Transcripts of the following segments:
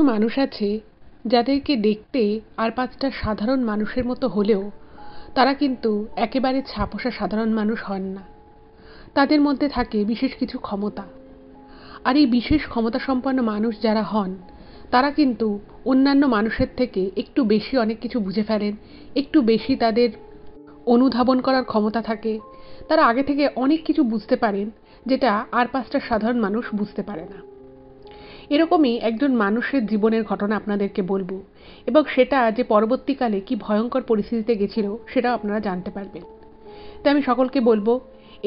কিছু মানুষ আছে যাদেরকে দেখতে আর পাঁচটা সাধারণ মানুষের মতো হলেও তারা কিন্তু একেবারে ছাপোষা সাধারণ মানুষ হন না। তাদের মধ্যে থাকে বিশেষ কিছু ক্ষমতা, আর এই বিশেষ ক্ষমতা সম্পন্ন মানুষ যারা হন তারা কিন্তু অন্যান্য মানুষের থেকে একটু বেশি অনেক কিছু বুঝে ফেলেন, একটু বেশি তাদের অনুধাবন করার ক্ষমতা থাকে। তারা আগে থেকে অনেক কিছু বুঝতে পারেন যেটা আর পাঁচটা সাধারণ মানুষ বুঝতে পারে না। এরকমই একজন মানুষের জীবনের ঘটনা আপনাদেরকে বলবো, এবং সেটা যে পরবর্তীকালে কি ভয়ঙ্কর পরিস্থিতিতে গেছিল সেটাও আপনারা জানতে পারবেন। তাই আমি সকলকে বলবো,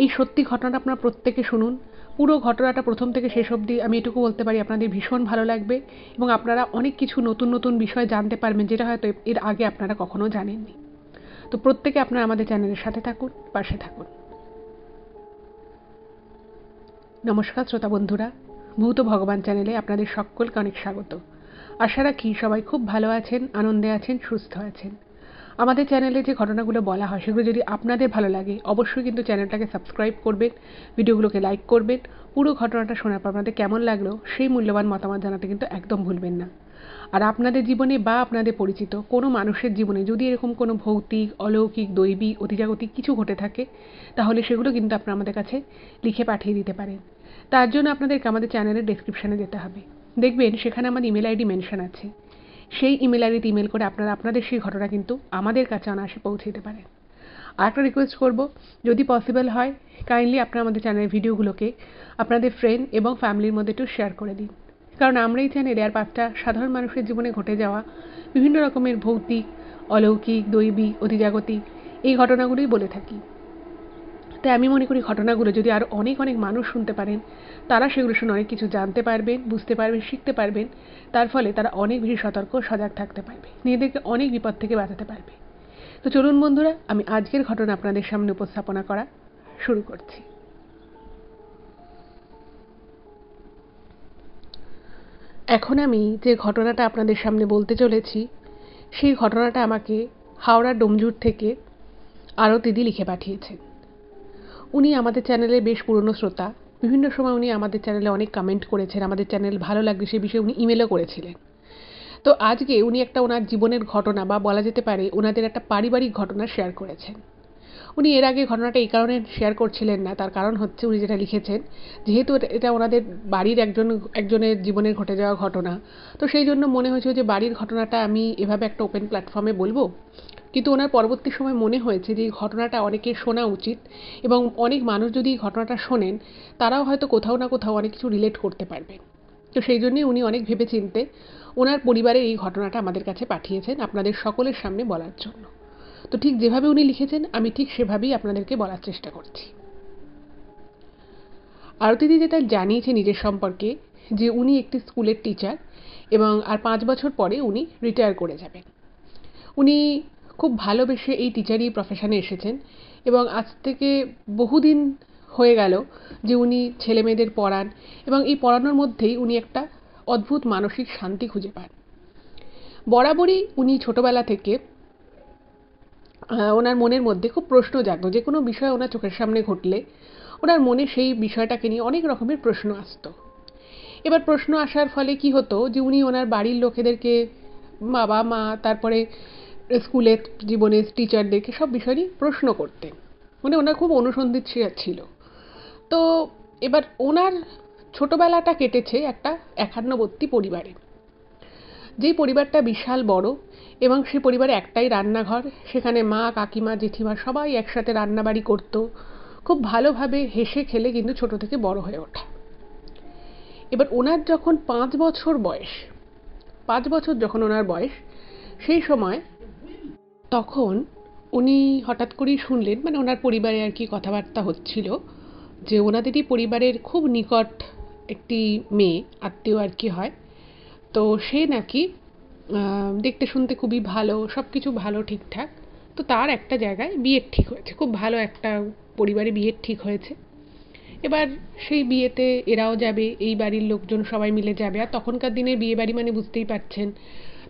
এই সত্যি ঘটনাটা আপনারা প্রত্যেকে শুনুন। পুরো ঘটনাটা প্রথম থেকে শেষ অবধি আমি এটুকু বলতে পারি আপনাদের ভীষণ ভালো লাগবে, এবং আপনারা অনেক কিছু নতুন নতুন বিষয় জানতে পারবেন যেটা হয়তো এর আগে আপনারা কখনো জানেননি। তো প্রত্যেকে আপনারা আমাদের চ্যানেলের সাথে থাকুন, পাশে থাকুন। নমস্কার শ্রোতা বন্ধুরা, ভূত ভগবান চ্যানেলে আপনাদের সকলকে অনেক স্বাগত। আশা রাখি সবাই খুব ভালো আছেন, আনন্দে আছেন, সুস্থ আছেন। আমাদের চ্যানেলে যে ঘটনাগুলো বলা হয় সেগুলো যদি আপনাদের ভালো লাগে অবশ্যই কিন্তু চ্যানেলটাকে সাবস্ক্রাইব করবেন, ভিডিওগুলোকে লাইক করবেন। পুরো ঘটনাটা শোনার পর আপনাদের কেমন লাগলো সেই মূল্যবান মতামত জানাতে কিন্তু একদম ভুলবেন না। আর আপনাদের জীবনে বা আপনাদের পরিচিত কোনো মানুষের জীবনে যদি এরকম কোনো ভৌতিক, অলৌকিক, দৈবিক, অতিজাগতিক কিছু ঘটে থাকে তাহলে সেগুলো কিন্তু আপনারা আমাদের কাছে লিখে পাঠিয়ে দিতে পারেন। তার জন্য আপনাদেরকে আমাদের চ্যানেলের ডেসক্রিপশনে যেতে হবে, দেখবেন সেখানে আমার ইমেল আইডি মেনশন আছে। সেই ইমেল আইডিতে ইমেল করে আপনারা আপনাদের সেই ঘটনা কিন্তু আমাদের কাছে অনায়াসে পৌঁছে দিতে পারেন। আর একটা রিকোয়েস্ট করব, যদি পসিবল হয় কাইন্ডলি আপনারা আমাদের চ্যানেলের ভিডিওগুলোকে আপনাদের ফ্রেন্ড এবং ফ্যামিলির মধ্যে একটু শেয়ার করে দিন, কারণ আমরা এই চ্যানেলে আর পাঁচটা সাধারণ মানুষের জীবনে ঘটে যাওয়া বিভিন্ন রকমের ভৌতিক, অলৌকিক, দৈবিক, অতিজাগতিক এই ঘটনাগুলোই বলে থাকি। তাই আমি মনে করি ঘটনাগুলো যদি আরও অনেক অনেক মানুষ শুনতে পারেন তারা সেগুলো শুনে অনেক কিছু জানতে পারবেন, বুঝতে পারবেন, শিখতে পারবেন। তার ফলে তারা অনেক বেশি সতর্ক, সজাগ থাকতে পারবে, নিজেদেরকে অনেক বিপদ থেকে বাঁচাতে পারবে। তো চলুন বন্ধুরা, আমি আজকের ঘটনা আপনাদের সামনে উপস্থাপনা করা শুরু করছি। এখন আমি যে ঘটনাটা আপনাদের সামনে বলতে চলেছি সেই ঘটনাটা আমাকে হাওড়া ডোমজুর থেকে আরতিদি লিখে পাঠিয়েছেন। উনি আমাদের চ্যানেলের বেশ পুরনো শ্রোতা। বিভিন্ন সময় উনি আমাদের চ্যানেলে অনেক কমেন্ট করেছেন, আমাদের চ্যানেল ভালো লাগবে সে বিষয়ে উনি ইমেলও করেছিলেন। তো আজকে উনি একটা ওনার জীবনের ঘটনা বা বলা যেতে পারে ওনাদের একটা পারিবারিক ঘটনা শেয়ার করেছেন। উনি এর আগে ঘটনাটা এই কারণে শেয়ার করছিলেন না, তার কারণ হচ্ছে উনি যেটা লিখেছেন, যেহেতু এটা ওনাদের বাড়ির একজনের জীবনে ঘটে যাওয়া ঘটনা, তো সেই জন্য মনে হয়েছে যে বাড়ির ঘটনাটা আমি এভাবে একটা ওপেন প্ল্যাটফর্মে বলবো। কিন্তু ওনার পরবর্তী সময় মনে হয়েছে যে এই ঘটনাটা অনেকের শোনা উচিত, এবং অনেক মানুষ যদি এই ঘটনাটা শোনেন তারাও হয়তো কোথাও না কোথাও অনেক কিছু রিলেট করতে পারবেন। তো সেই জন্যই উনি অনেক ভেবেচিন্তে ওনার পরিবারের এই ঘটনাটা আমাদের কাছে পাঠিয়েছেন আপনাদের সকলের সামনে বলার জন্য। তো ঠিক যেভাবে উনি লিখেছেন আমি ঠিক সেভাবেই আপনাদেরকে বলার চেষ্টা করছি। আরতিদি যেটা জানিয়েছে নিজের সম্পর্কে, যে উনি একটি স্কুলের টিচার এবং আর 5 বছর পরে উনি রিটায়ার করে যাবেন। উনি খুব ভালোবেসে এই টিচারই প্রফেশনে এসেছেন, এবং আজ থেকে বহুদিন হয়ে গেল যে উনি ছেলে মেয়েদের পড়ান, এবং এই পড়ানোর মধ্যেই উনি একটা অদ্ভুত মানসিক শান্তি খুঁজে পান। বরাবরই উনি ছোটবেলা থেকে ওনার মনের মধ্যে খুব প্রশ্ন জাগতো, যে কোনো বিষয় ওনার চোখের সামনে ঘটলে ওনার মনে সেই বিষয়টাকে নিয়ে অনেক রকমের প্রশ্ন আসতো। এবার প্রশ্ন আসার ফলে কি হতো, যে উনি ওনার বাড়ির লোকেদেরকে, বাবা মা, তারপরে স্কুলের জীবনে টিচারদেরকে সব বিষয় নিয়ে প্রশ্ন করতেন। মানে ওনার খুব অনুসন্ধিৎসা ছিল। তো এবার ওনার ছোটবেলাটা কেটেছে একটা একান্নবর্তী পরিবারে, যেই পরিবারটা বিশাল বড়, এবং সেই পরিবারে একটাই রান্নাঘর, সেখানে মা, কাকিমা, জেঠিমা সবাই একসাথে রান্নাবাড়ি করতো। খুব ভালোভাবে হেসে খেলে কিন্তু ছোট থেকে বড় হয়ে ওঠা। এবার ওনার যখন 5 বছর বয়স, 5 বছর যখন ওনার বয়স, সেই সময় তখন উনি হঠাৎ করেই শুনলেন, মানে ওনার পরিবারে আর কি কথাবার্তা হচ্ছিল, যে ওনাদেরই পরিবারের খুব নিকট একটি মেয়ে, আত্মীয় আর কি হয়, তো সে নাকি দেখতে শুনতে খুবই ভালো, সব কিছু ভালো ঠিকঠাক। তো তার একটা জায়গায় বিয়ের ঠিক হয়েছে, খুব ভালো একটা পরিবারে বিয়ের ঠিক হয়েছে। এবার সেই বিয়েতে এরাও যাবে, এই বাড়ির লোকজন সবাই মিলে যাবে। আর তখনকার দিনে বিয়ে বাড়ি মানে বুঝতেই পারছেন,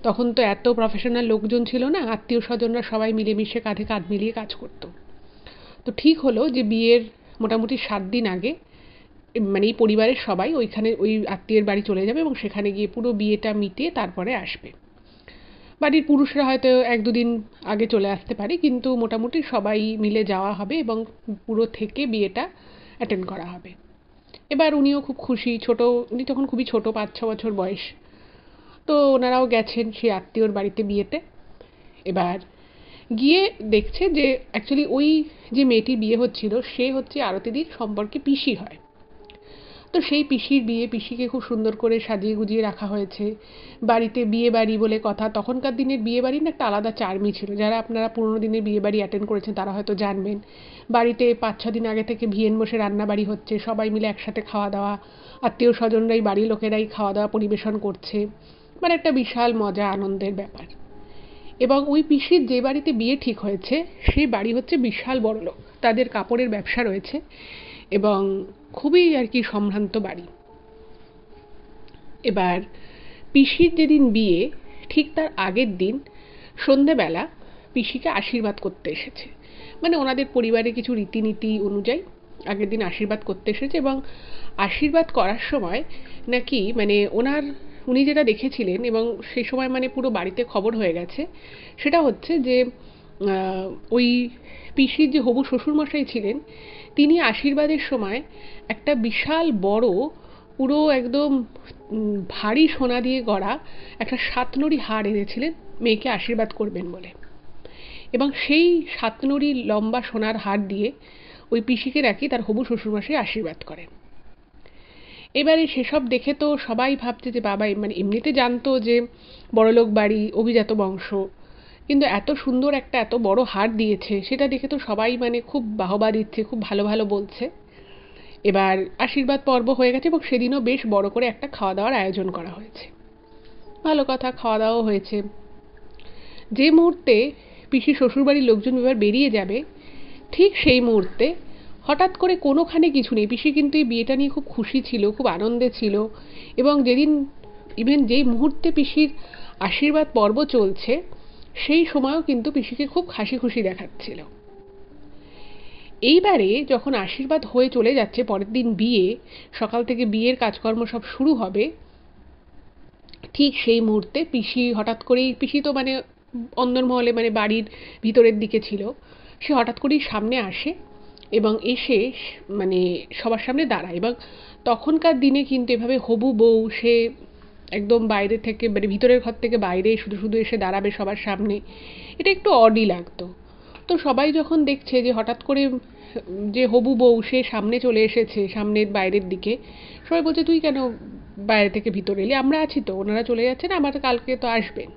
তখন তো এত প্রফেশনাল লোকজন ছিল না, আত্মীয় স্বজনরা সবাই মিলেমিশে কাঁধে কাঁধ মিলিয়ে কাজ করতো। তো ঠিক হলো যে বিয়ের মোটামুটি 7 দিন আগে মানে এই পরিবারের সবাই ওইখানে ওই আত্মীয়ের বাড়ি চলে যাবে এবং সেখানে গিয়ে পুরো বিয়েটা মিটিয়ে তারপরে আসবে। বাড়ির পুরুষরা হয়তো 1-2 দিন আগে চলে আসতে পারে, কিন্তু মোটামুটি সবাই মিলে যাওয়া হবে এবং পুরো থেকে বিয়েটা অ্যাটেন্ড করা হবে। এবার উনিও খুব খুশি, উনি তখন খুবই ছোট, 5-6 বছর বয়স। তো ওনারাও গেছেন সেই আত্মীয়র বাড়িতে বিয়েতে। এবার গিয়ে দেখছে যে অ্যাকচুয়ালি ওই যে মেয়েটির বিয়ে হচ্ছিল সে হচ্ছে আরতিদির সম্পর্কে পিসি হয়। তো সেই পিসির বিয়ে, পিসিকে খুব সুন্দর করে সাজিয়ে গুজিয়ে রাখা হয়েছে। বাড়িতে বিয়ে বাড়ি বলে কথা, তখনকার দিনের বিয়ে বাড়ির না একটা আলাদা চার্মই ছিল। যারা আপনারা পুরোনো দিনের বিয়ে বাড়ি অ্যাটেন্ড করেছেন তারা হয়তো জানবেন। বাড়িতে 5-6 দিন আগে থেকে ভিয়েন বসে রান্না বাড়ি হচ্ছে, সবাই মিলে একসাথে খাওয়া দাওয়া, আত্মীয় স্বজনরাই, বাড়ির লোকেরাই খাওয়া দাওয়া পরিবেশন করছে, মানে একটা বিশাল মজা আনন্দের ব্যাপার। এবং ওই পিসির যে বাড়িতে বিয়ে ঠিক হয়েছে সেই বাড়ি হচ্ছে বিশাল বড়লোক, তাদের কাপড়ের ব্যবসা রয়েছে এবং খুবই আর কি সম্ভ্রান্ত বাড়ি। এবার পিসির যেদিন বিয়ে ঠিক তার আগের দিন সন্ধেবেলা পিসিকে আশীর্বাদ করতে এসেছে, মানে ওনাদের পরিবারে কিছু রীতিনীতি অনুযায়ী আগের দিন আশীর্বাদ করতে এসেছে। এবং আশীর্বাদ করার সময় নাকি মানে উনি যেটা দেখেছিলেন এবং সেই সময় মানে পুরো বাড়িতে খবর হয়ে গেছে, সেটা হচ্ছে যে ওই পিসির যে হবু শ্বশুরমশাই ছিলেন তিনি আশীর্বাদের সময় একটা বিশাল বড় পুরো একদম ভারী সোনা দিয়ে গড়া একটা সাতনড়ি হার এনেছিলেন মেয়েকে আশীর্বাদ করবেন বলে। এবং সেই সাতনড়ি লম্বা সোনার হার দিয়ে ওই পিসিকে নাকি তার হবু শ্বশুরমশাই আশীর্বাদ করেন। এবারে সেসব দেখে তো সবাই ভাবছে যে বাবা, মানে এমনিতে জানতো যে বড়লোক বাড়ি, অভিজাত বংশ, কিন্তু এত সুন্দর একটা এত বড় হার দিয়েছে সেটা দেখে তো সবাই মানে খুব বাহবা দিচ্ছে, খুব ভালো ভালো বলছে। এবার আশীর্বাদ পর্ব হয়ে গেছে এবং সেদিনও বেশ বড় করে একটা খাওয়া দাওয়ার আয়োজন করা হয়েছে। ভালো কথা, খাওয়া দাওয়াও হয়েছে। যে মুহূর্তে পিসি শ্বশুরবাড়ির লোকজন এবার বেরিয়ে যাবে ঠিক সেই মুহূর্তে হঠাৎ করে কোনোখানে কিছু নেই। পিসি কিন্তু এই বিয়েটা নিয়ে খুব খুশি ছিল, খুব আনন্দে ছিল এবং যেদিন ইভেন যেই মুহূর্তে পিসির আশীর্বাদ পর্ব চলছে সেই সময়ও কিন্তু পিসিকে খুব হাসি খুশি দেখাচ্ছিল। এইবারে যখন আশীর্বাদ হয়ে চলে যাচ্ছে, পরের দিন বিয়ে, সকাল থেকে বিয়ের কাজকর্ম সব শুরু হবে, ঠিক সেই মুহূর্তে পিসি হঠাৎ করেই, পিসি তো মানে অন্দরমহলে মানে বাড়ির ভিতরের দিকে ছিল, সে হঠাৎ করেই সামনে আসে এবং এসে মানে সবার সামনে দাঁড়ায়। এবং তখনকার দিনে কিন্তু এভাবে হবু বউ সে একদম বাইরে থেকে মানে ভিতরের ঘর থেকে বাইরে শুধু শুধু এসে দাঁড়াবে সবার সামনে, এটা একটু অডই লাগতো। তো সবাই যখন দেখছে যে হঠাৎ করে যে হবু বউ সে সামনে চলে এসেছে, সামনের বাইরের দিকে, সবাই বলছে তুই কেন বাইরে থেকে ভিতরে এলি, আমরা আছি তো, ওনারা চলে যাচ্ছেন, আমার কালকে তো আসবেন।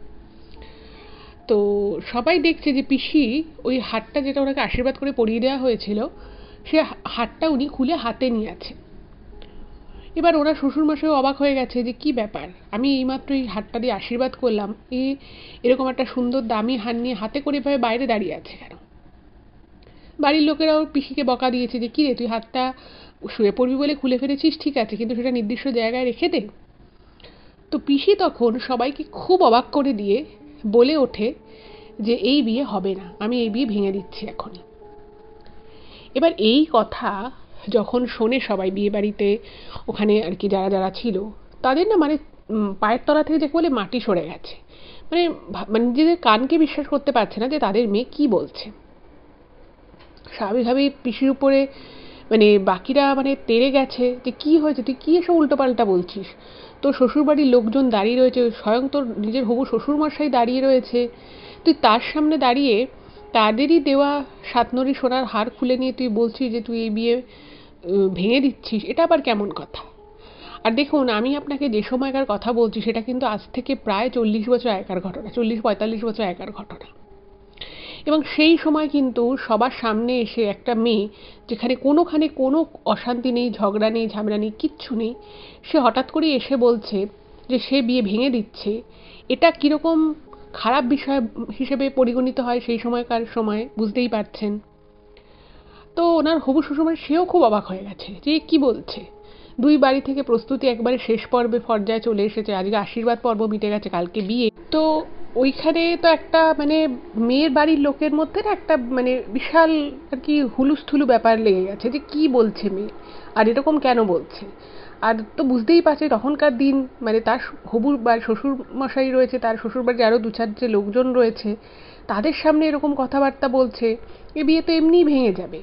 তো সবাই দেখছে যে পিসি ওই হারটা যেটা ওনাকে আশীর্বাদ করে পরিয়ে দেওয়া হয়েছিল সে হারটা উনি খুলে হাতে নিয়ে আছে। এবার ওরা শ্বশুরমশাইও অবাক হয়ে গেছে যে কি ব্যাপার, আমি এইমাত্র এই হারটা দিয়ে আশীর্বাদ করলাম, এরকম একটা সুন্দর দামি হার নিয়ে হাতে করে এভাবে বাইরে দাঁড়িয়ে আছে কেন। বাড়ির লোকেরাও পিসিকে বকা দিয়েছে যে কিরে তুই হাতটা শুয়ে পড়বি বলে খুলে ফেলেছিস, ঠিক আছে, কিন্তু সেটা নির্দিষ্ট জায়গায় রেখে দে। তো পিসি তখন সবাইকে খুব অবাক করে দিয়ে বলে ওঠে যে এই বিয়ে হবে না, আমি এই বিয়ে ভেঙে দিচ্ছি এখনই। এবার এই কথা যখন শোনে সবাই বিয়ে বাড়িতে ওখানে আর কি যারা যারা ছিল, তাদের না মানে পায়ের তলা থেকে যে বলে মাটি সরে গেছে, মানে মানে নিজেদের কানকে বিশ্বাস করতে পারছে না যে তাদের মেয়ে কি বলছে। স্বাভাবিকভাবেই পিসির উপরে মানে বাকিরা মানে তেড়ে গেছে যে কি হয়েছে, তুই কি এসব উল্টোপাল্টা বলছিস, তোর শ্বশুরবাড়ির লোকজন দাঁড়িয়ে রয়েছে, স্বয়ং তোর নিজের হবু শ্বশুরমশাই দাঁড়িয়ে রয়েছে, তুই তার সামনে দাঁড়িয়ে তাদেরই দেওয়া সাতনড়ি সোনার হার খুলে নিয়ে তুই বলছিস যে তুই এই বিয়ে ভেঙে দিচ্ছিস, এটা আবার কেমন কথা। আর দেখুন, আমি আপনাকে যে সময়কার কথা বলছি সেটা কিন্তু আজ থেকে প্রায় 40 বছর আগেকার ঘটনা, 40-45 বছর আগেকার ঘটনা। এবং সেই সময় কিন্তু সবার সামনে এসে একটা মেয়ে, যেখানে কোনোখানে কোনো অশান্তি নেই, ঝগড়া নেই, ঝামেলা নেই, কিচ্ছু নেই, সে হঠাৎ করে এসে বলছে যে সে বিয়ে ভেঙে দিচ্ছে, এটা কীরকম খারাপ বিষয় হিসেবে পরিগণিত হয় সেই সময়কার সময়, বুঝতেই পারছেন। তো ওনার হবু শ্বশুরমশাই সেও খুব অবাক হয়ে গেছে যে কি বলছে। দুই বাড়ি থেকে প্রস্তুতি একবারে শেষ পর্যায়ে চলে এসেছে, আজকে আশীর্বাদ পর্ব মিটে গেছে, কালকে বিয়ে। তো ওইখানে তো একটা মানে মেয়ের বাড়ির লোকের মধ্যে না একটা মানে বিশাল আর কি হুলুস্থুলু ব্যাপার লেগে গেছে যে কি বলছে মেয়ে, আর এরকম কেন বলছে। আর তো বুঝতেই পারছে তখনকার দিন মানে তার হবু বা শ্বশুর মশাই রয়েছে, তার শ্বশুর বাড়ির আরও দু চার যে লোকজন রয়েছে তাদের সামনে এরকম কথাবার্তা বলছে, এ বিয়ে তো এমনিই ভেঙে যাবে।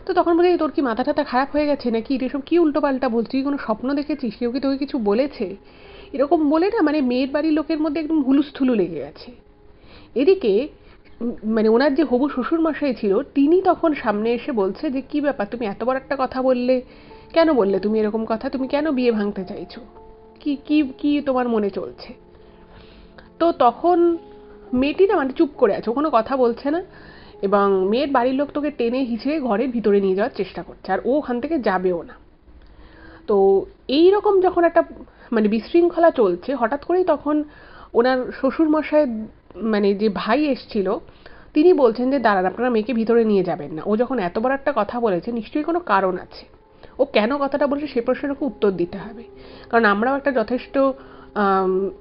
তো তখন বলে তোর কি মাথা টাথা খারাপ হয়ে গেছে নাকি, এসব কি উল্টোপাল্টা বলছিস, তুই কোনো স্বপ্ন দেখেছিস, কেউ কি তোকে কিছু বলেছে, এরকম বলে না মানে মেয়ের বাড়ির লোকের মধ্যে একদম হুলুস্থুলু লেগে গেছে। এদিকে মানে ওনার যে হবু শ্বশুর মশাই ছিল তিনি তখন সামনে এসে বলছে যে কি ব্যাপার, তুমি এত বড় একটা কথা বললে, কেন বললে তুমি এরকম কথা, তুমি কেন বিয়ে ভাঙতে চাইছো, কি কি কি তোমার মনে চলছে। তো তখন মেয়েটি না মানে চুপ করে আছে, কোনো কথা বলছে না, এবং মেয়ের বাড়ির লোক তোকে টেনে হিঁচড়ে ঘরের ভিতরে নিয়ে যাওয়ার চেষ্টা করছে, আর ও ওখান থেকে যাবেও না। তো এই রকম যখন একটা মানে বিশৃঙ্খলা চলছে, হঠাৎ করেই তখন ওনার শ্বশুর মশাই মানে যে ভাই এসছিল তিনি বলছেন যে দাঁড়ান, আপনারা মেয়েকে ভিতরে নিয়ে যাবেন না, ও যখন এত বড় একটা কথা বলেছে নিশ্চয়ই কোনো কারণ আছে, ও কেন কথাটা বলছে সে প্রশ্নের ওকে উত্তর দিতে হবে। কারণ আমরাও একটা যথেষ্ট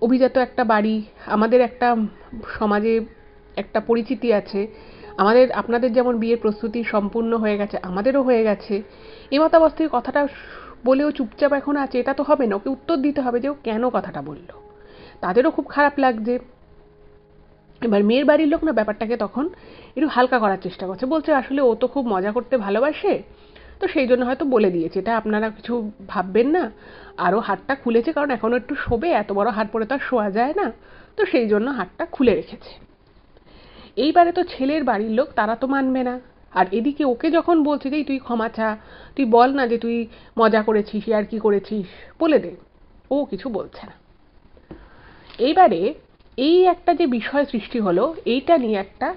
অভিজাত একটা বাড়ি, আমাদের একটা সমাজে একটা পরিচিতি আছে, আমাদের আপনাদের যেমন বিয়ের প্রস্তুতি সম্পূর্ণ হয়ে গেছে আমাদেরও হয়ে গেছে, এই মতাবস্থায় কথাটা বলেও চুপচাপ এখন আছে এটা তো হবে না, ওকে উত্তর দিতে হবে যে ও কেন কথাটা বললো। তাদেরও খুব খারাপ লাগছে। এবার মেয়ের বাড়ির লোক না ব্যাপারটাকে তখন একটু হালকা করার চেষ্টা করছে, বলছে আসলে ও তো খুব মজা করতে ভালোবাসে, তো সেই জন্য হয়তো বলে দিয়েছে, এটা আপনারা কিছু ভাববেন না, আরও হাতটা খুলেছে কারণ এখনও একটু শোবে, এত বড় হাত পরে তো আর শোয়া যায় না, তো সেই জন্য হাতটা খুলে রেখেছে। এইবারে তো ছেলের বাড়ির লোক তারা তো মানবে না, আর এদিকে ওকে যখন বলছে যে তুই ক্ষমা চা, তুই বল না যে তুই মজা করেছিস আর কি করেছিস, বলে দে, ও কিছু বলছে না। এইবারে এই একটা যে বিষয় সৃষ্টি হলো, এইটা নিয়ে একটা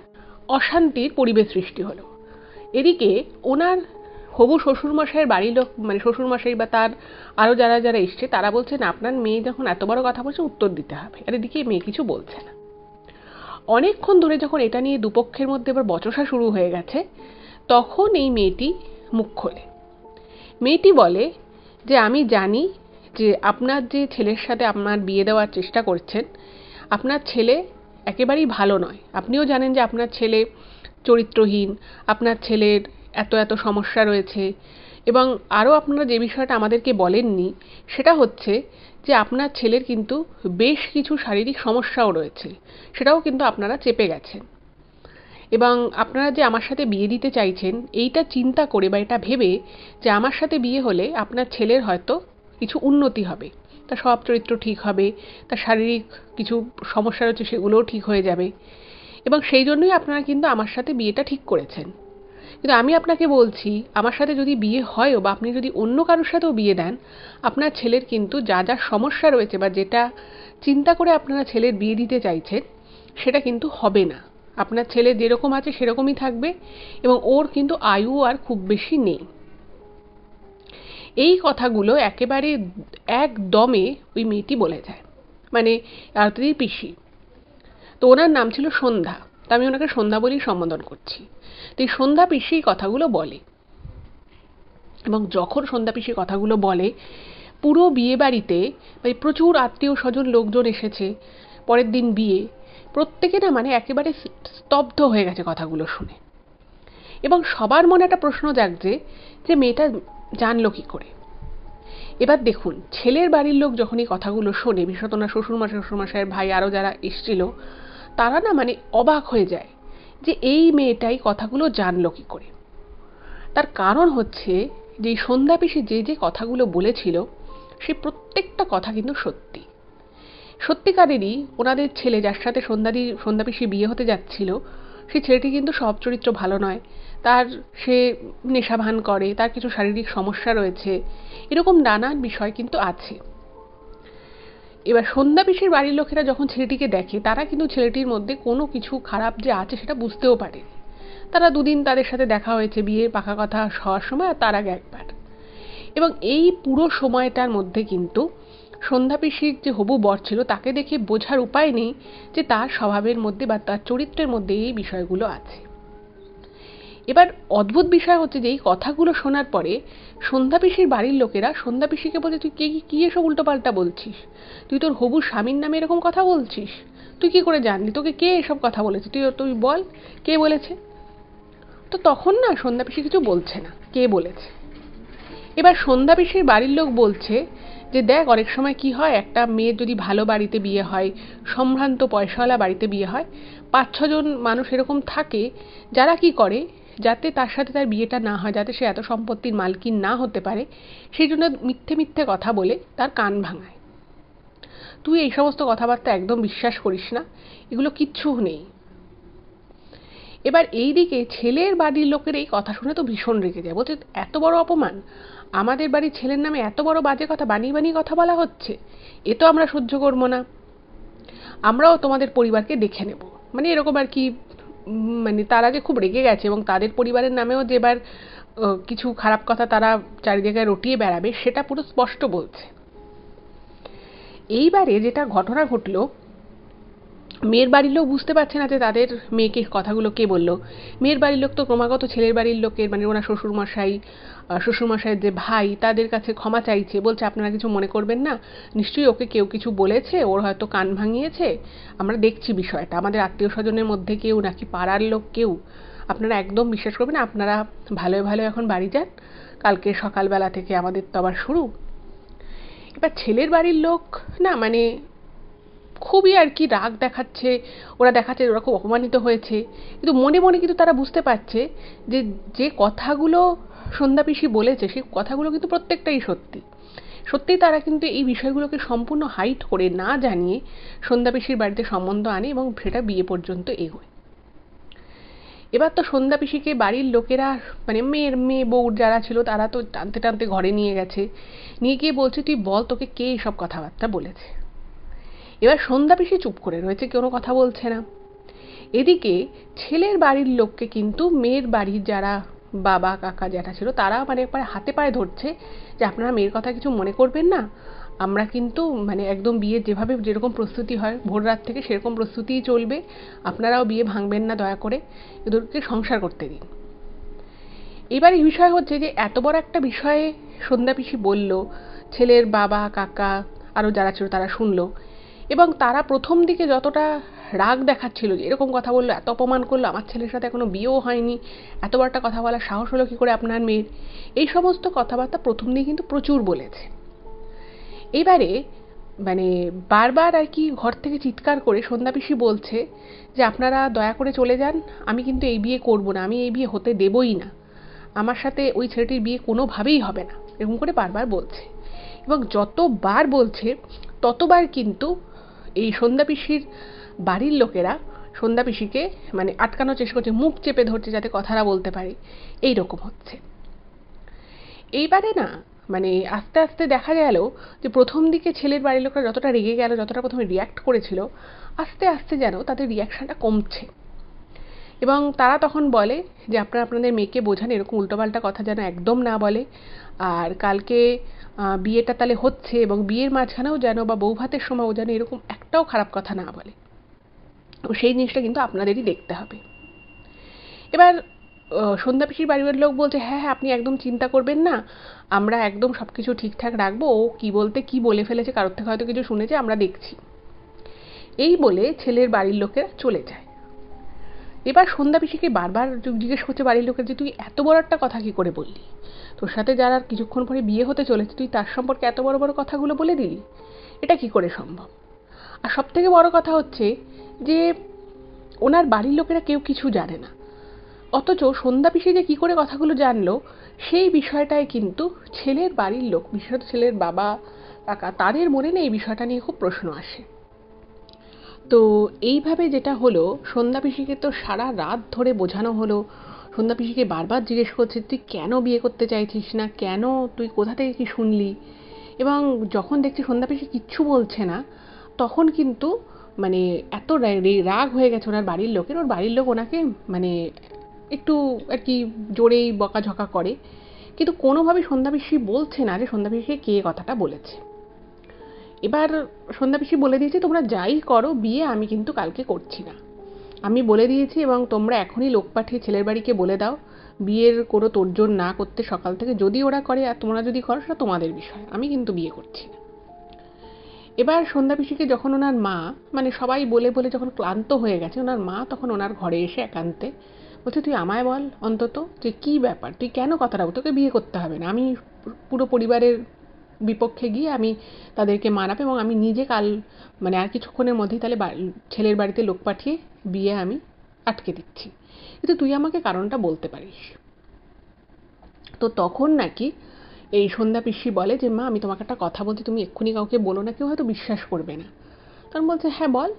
অশান্তির পরিবেশ সৃষ্টি হলো। এদিকে ওনার হবু শ্বশুরমশাইয়ের বাড়ির লোক মানে শ্বশুরমশাই বা তার আরও যারা যারা এসছে তারা বলছেন আপনার মেয়ে যখন এত বড় কথা বলছে উত্তর দিতে হবে, আর এদিকে মেয়ে কিছু বলছে না। অনেকক্ষণ ধরে যখন এটা নিয়ে দুপক্ষের মধ্যে এবার বচসা শুরু হয়ে গেছে, তখন এই মেয়েটি মুখ খোলে। মেয়েটি বলে যে আমি জানি যে আপনার যে ছেলের সাথে আপনার বিয়ে দেওয়ার চেষ্টা করছেন, আপনার ছেলে একেবারেই ভালো নয়, আপনিও জানেন যে আপনার ছেলে চরিত্রহীন, আপনার ছেলের এত এত সমস্যা রয়েছে, এবং আরও আপনারা যে বিষয়টা আমাদেরকে বলেননি সেটা হচ্ছে যে আপনার ছেলের কিন্তু বেশ কিছু শারীরিক সমস্যাও রয়েছে, সেটাও কিন্তু আপনারা চেপে গেছেন, এবং আপনারা যে আমার সাথে বিয়ে দিতে চাইছেন এইটা চিন্তা করে বা এটা ভেবে যে আমার সাথে বিয়ে হলে আপনার ছেলের হয়তো কিছু উন্নতি হবে, তার স্বভাব চরিত্র ঠিক হবে, তার শারীরিক কিছু সমস্যা রয়েছে সেগুলোও ঠিক হয়ে যাবে, এবং সেই জন্যই আপনারা কিন্তু আমার সাথে বিয়েটা ঠিক করেছেন। কিন্তু আমি আপনাকে বলছি আমার সাথে যদি বিয়ে হয়ও বা আপনি যদি অন্য কারোর সাথেও বিয়ে দেন, আপনার ছেলের কিন্তু যা যা সমস্যা রয়েছে বা যেটা চিন্তা করে আপনারা ছেলের বিয়ে দিতে চাইছেন সেটা কিন্তু হবে না, আপনার ছেলে যেরকম আছে সেরকমই থাকবে, এবং ওর কিন্তু আয়ু আর খুব বেশি নেই। এই কথাগুলো একেবারে একদমে ওই মেয়েটি বলে যায়, মানে আরতির পিসি, তো ওনার নাম ছিল সন্ধ্যা, তো আমি ওনাকে সন্ধ্যা বলেই সম্বোধন করছি। তো এই সন্ধ্যা পিসি কথাগুলো বলে, এবং যখন সন্ধ্যা পিসি কথাগুলো বলে পুরো বিয়ে বাড়িতে প্রচুর আত্মীয় স্বজন লোকজন এসেছে, পরের দিন বিয়ে, প্রত্যেকে না মানে একেবারে স্তব্ধ হয়ে গেছে কথাগুলো শুনে, এবং সবার মনে একটা প্রশ্ন জাগছে যে মেয়েটা জানলো কি করে। এবার দেখুন ছেলের বাড়ির লোক যখন এই কথাগুলো শোনে, বিশেষত না শ্বশুরমশাইয়ের ভাই আরও যারা এসছিল তারা না মানে অবাক হয়ে যায় যে এই মেয়েটাই কথাগুলো জানলো কি করে। তার কারণ হচ্ছে যে এই সন্ধ্যা পিসি যে যে কথাগুলো বলেছিল সে প্রত্যেকটা কথা কিন্তু সত্যি, সত্যিকারেরই। ওনাদের ছেলে যার সাথে সন্ধ্যা পিসি বিয়ে হতে যাচ্ছিল সেই ছেলেটি কিন্তু স্বভাব চরিত্র ভালো নয়, তার সে নেশা ভান করে, তার কিছু শারীরিক সমস্যা রয়েছে, এরকম নানান বিষয় কিন্তু আছে। এবার সন্ধ্যা পিসির বাড়ির লোকেরা যখন ছেলেটিকে দেখে তারা কিন্তু ছেলেটির মধ্যে কোনো কিছু খারাপ যে আছে সেটা বুঝতেও পারে। তারা দুদিন তাদের সাথে দেখা হয়েছে বিয়ের পাকা কথা হওয়ার সময়, আর তার আগে একবার, এবং এই পুরো সময়টার মধ্যে কিন্তু সন্ধ্যা পিসির যে হবু বর ছিল তাকে দেখে বোঝার উপায় নেই যে তার স্বভাবের মধ্যে বা তার চরিত্রের মধ্যে এই বিষয়গুলো আছে। এবার অদ্ভুত বিষয় হচ্ছে যে এই কথাগুলো শোনার পরে সন্ধ্যা পিসির বাড়ির লোকেরা সন্ধ্যা পিসিকে বলে তুই কি এসব উল্টোপাল্টা বলছিস, তুই তোর হবু স্বামীর নামে এরকম কথা বলছিস, তুই কি করে জানলি, তোকে কে এসব কথা বলেছে, তুই তুই বল কে বলেছে। তো তখন না সন্ধ্যা পিসি কিছু বলছে না কে বলেছে। এবার সন্ধ্যা পিসির বাড়ির লোক বলছে যে দেখ অনেক সময় কি হয়, একটা মেয়ের যদি ভালো বাড়িতে বিয়ে হয়, সম্ভ্রান্ত পয়সাওয়ালা বাড়িতে বিয়ে হয়, 5-6 জন মানুষ এরকম থাকে যারা কি করে, যাতে তার সাথে তার বিয়েটা না হয়, যাতে সে এত সম্পত্তির মালকিন না হতে পারে, সেই জন্য মিথ্যে মিথ্যে কথা বলে তার কান ভাঙায়। তুই এই সমস্ত কথাবার্তা একদম বিশ্বাস করিস না, এগুলো কিচ্ছু নেই। এবার এই দিকে ছেলের বাড়ির লোকের এই কথা শুনে তো ভীষণ রেগে যায়, বলছে এত বড় অপমান, আমাদের বাড়ির ছেলের নামে এত বড় বাজে কথা বানিয়ে বানিয়ে কথা বলা হচ্ছে, এ তো আমরা সহ্য করবো না, আমরাও তোমাদের পরিবারকে দেখে নেব, মানে এরকম আর কি। মানে তারা যে খুব রেগে গেছে এবং তাদের পরিবারের নামেও যে এবার কিছু খারাপ কথা তারা চারি জায়গায় রটিয়ে বেড়াবে, সেটা পুরো স্পষ্ট বলছে। এইবারে যেটা ঘটনা ঘটলো, মেয়ের বাড়ির লোক বুঝতে পারছে না যে তাদের মেয়েকে কথাগুলো কে বলল। মেয়ের বাড়ির লোক তো ক্রমাগত ছেলের বাড়ির লোকের, মানে ওনার শ্বশুরমশাইয়ের যে ভাই, তাদের কাছে ক্ষমা চাইছে, বলছে আপনারা কিছু মনে করবেন না, নিশ্চয়ই ওকে কেউ কিছু বলেছে, ওর হয়তো কান ভাঙিয়েছে, আমরা দেখছি বিষয়টা, আমাদের আত্মীয় স্বজনের মধ্যে কেউ নাকি পাড়ার লোক কেউ, আপনারা একদম বিশ্বাস করবেন না, আপনারা ভালোই ভালো এখন বাড়ি যান, কালকে সকালবেলা থেকে আমাদের তো আবার শুরু। এবার ছেলের বাড়ির লোক না মানে খুবই আর কি রাগ দেখাচ্ছে, ওরা দেখাচ্ছে ওরা খুব অপমানিত হয়েছে, কিন্তু মনে মনে কিন্তু তারা বুঝতে পারছে যে যে কথাগুলো সন্ধ্যা পিসি বলেছে সেই কথাগুলো কিন্তু প্রত্যেকটাই সত্যি। সত্যিই তারা কিন্তু এই বিষয়গুলোকে সম্পূর্ণ হাইড করে না জানিয়ে সন্ধ্যা পিসির বাড়িতে সম্বন্ধ আনে এবং সেটা বিয়ে পর্যন্ত এগোয়। এবার তো সন্ধ্যা পিসিকে বাড়ির লোকেরা, মানে মেয়ে বউ যারা ছিল তারা তো টানতে টানতে ঘরে নিয়ে গেছে, নিয়ে গিয়ে বলছে তুই বল তোকে কে এইসব কথাবার্তা বলেছে। এবার সন্ধ্যা পিসি চুপ করে রয়েছে, কোনো কথা বলছে না। এদিকে ছেলের বাড়ির লোককে কিন্তু মেয়ের বাড়ির যারা বাবা কাকা জ্যাঠা ছিল তারা মানে একবারে হাতে পায়ে ধরছে যে আপনারা মেয়ের কথা কিছু মনে করবেন না, আমরা কিন্তু মানে একদম বিয়ের যেভাবে যেরকম প্রস্তুতি হয় ভোর রাত থেকে সেরকম প্রস্তুতিই চলবে, আপনারাও বিয়ে ভাঙবেন না দয়া করে, এদেরকে সংসার করতে দিন। এবার এই বিষয় হচ্ছে যে এত বড় একটা বিষয়ে সন্ধ্যা পিসি বলল, ছেলের বাবা কাকা আরও যারা ছিল তারা শুনলো, এবং তারা প্রথম দিকে যতটা রাগ দেখাচ্ছিল যে এরকম কথা বললো, এত অপমান করলো, আমার ছেলের সাথে এখনো বিয়েও হয়নি, এত বড় একটা কথা বলার সাহস হলো কী করে আপনার মেয়ের, এই সমস্ত কথাবার্তা প্রথম দিকে কিন্তু প্রচুর বলেছে। এবারে মানে বারবার আর কি ঘর থেকে চিৎকার করে সন্ধ্যা পিসি বলছে যে আপনারা দয়া করে চলে যান, আমি কিন্তু এই বিয়ে করব না, আমি এই বিয়ে হতে দেবই না, আমার সাথে ওই ছেলেটির বিয়ে কোনোভাবেই হবে না, এরকম করে বারবার বলছে। এবং যতবার বলছে ততবার কিন্তু এই সন্ধ্যা পিসির বাড়ির লোকেরা সন্ধ্যা পিসিকে মানে আটকানোর চেষ্টা করছে, মুখ চেপে ধরছে যাতে কথাটা বলতে পারে, এই রকম হচ্ছে। এইবারে না মানে আস্তে আস্তে দেখা গেল যে প্রথম দিকে ছেলের বাড়ির লোকরা যতটা রেগে গেল, যতটা প্রথমে রিয়্যাক্ট করেছিল, আস্তে আস্তে যেন তাদের রিয়াকশনটা কমছে। এবং তারা তখন বলে যে আপনারা আপনাদের মেয়েকে বোঝান এরকম উল্টোপাল্টা কথা যেন একদম না বলে, আর কালকে বিয়েটা তাহলে হচ্ছে এবং বিয়ের মাঝখানেও যেন বা বউ ভাতের সময়ও যেন এরকম একটাও খারাপ কথা না বলে, তো সেই জিনিসটা কিন্তু আপনাদেরই দেখতে হবে। এবার সন্ধ্যা পিসির বাড়ির লোক বলছে হ্যাঁ হ্যাঁ আপনি একদম চিন্তা করবেন না, আমরা একদম সব কিছু ঠিকঠাক রাখবো, ও কী বলতে কী বলে ফেলেছে, কারোর থেকে হয়তো কিছু শুনেছে, আমরা দেখছি। এই বলে ছেলের বাড়ির লোকেরা চলে যায়। এবার সন্ধ্যা পিসিকে বারবার জিজ্ঞেস করছে বাড়ির লোকের যে তুই এত বড় একটা কথা কী করে বললি, তোর সাথে যারা কিছুক্ষণ পরে বিয়ে হতে চলেছে তুই তার সম্পর্কে এত বড় বড় কথাগুলো বলে দিলি, এটা কি করে সম্ভব। আর সব থেকে বড় কথা হচ্ছে যে ওনার বাড়ির লোকেরা কেউ কিছু জানে না, অথচ সন্ধ্যা পিসি যে কী করে কথাগুলো জানলো সেই বিষয়টায় কিন্তু ছেলের বাড়ির লোক, বিশেষত ছেলের বাবা কাকা, তাদের মনে না এই বিষয়টা নিয়ে খুব প্রশ্ন আসে। তো এইভাবে যেটা হলো, সন্ধ্যা পিসিকে তো সারা রাত ধরে বোঝানো হলো, সন্ধ্যা পিসিকে বারবার জিজ্ঞেস করছে তুই কেন বিয়ে করতে চাইছিস না, কেন, তুই কোথা থেকে কি শুনলি। এবং যখন দেখছি সন্ধ্যা পিসি কিচ্ছু বলছে না, তখন কিন্তু মানে এত রাগ হয়ে গেছে ওনার বাড়ির লোকের, ওর বাড়ির লোক ওনাকে মানে একটু আর কি জোরেই বকাঝকা করে, কিন্তু কোনোভাবেই সন্ধ্যা পিসি বলছে না যে সন্ধ্যা পিসিকে কে কথাটা বলেছে। এবার সন্ধ্যা পিসি বলে দিয়েছে তোমরা যাই করো বিয়ে আমি কিন্তু কালকে করছি না, আমি বলে দিয়েছি, এবং তোমরা এখনই লোক পাঠিয়ে ছেলের বাড়িকে বলে দাও বিয়ের কোনো তোড়জোড় না করতে সকাল থেকে, যদি ওরা করে আর তোমরা যদি করো সেটা তোমাদের বিষয়, আমি কিন্তু বিয়ে করছি না। এবার সন্ধ্যা পিসিকে যখন ওনার মা, মানে সবাই বলে বলে যখন ক্লান্ত হয়ে গেছে, ওনার মা তখন ওনার ঘরে এসে একান্তে বলছে, তুই আমায় বল অন্তত যে কী ব্যাপার, তুই কেন কথাটা, তোকে বিয়ে করতে হবে না, আমি পুরো পরিবারের বিপক্ষে গিয়ে আমি তাদেরকে মানাবো এবং আমি নিজে কাল মানে আর কিছুক্ষণের মধ্যেই তাহলে ছেলের বাড়িতে লোক পাঠিয়ে বিয়ে আমি আটকে দিচ্ছি, কিন্তু তুই আমাকে কারণটা বলতে পারিস। তো তখন নাকি এই সন্ধ্যা পিসি বলে যে মা, আমি তোমাকে একটা কথা বলছি, তুমি এক্ষুনি কাউকে বলো না, কেউ হয়তো বিশ্বাস করবে না। তখন বলছে হ্যাঁ বল।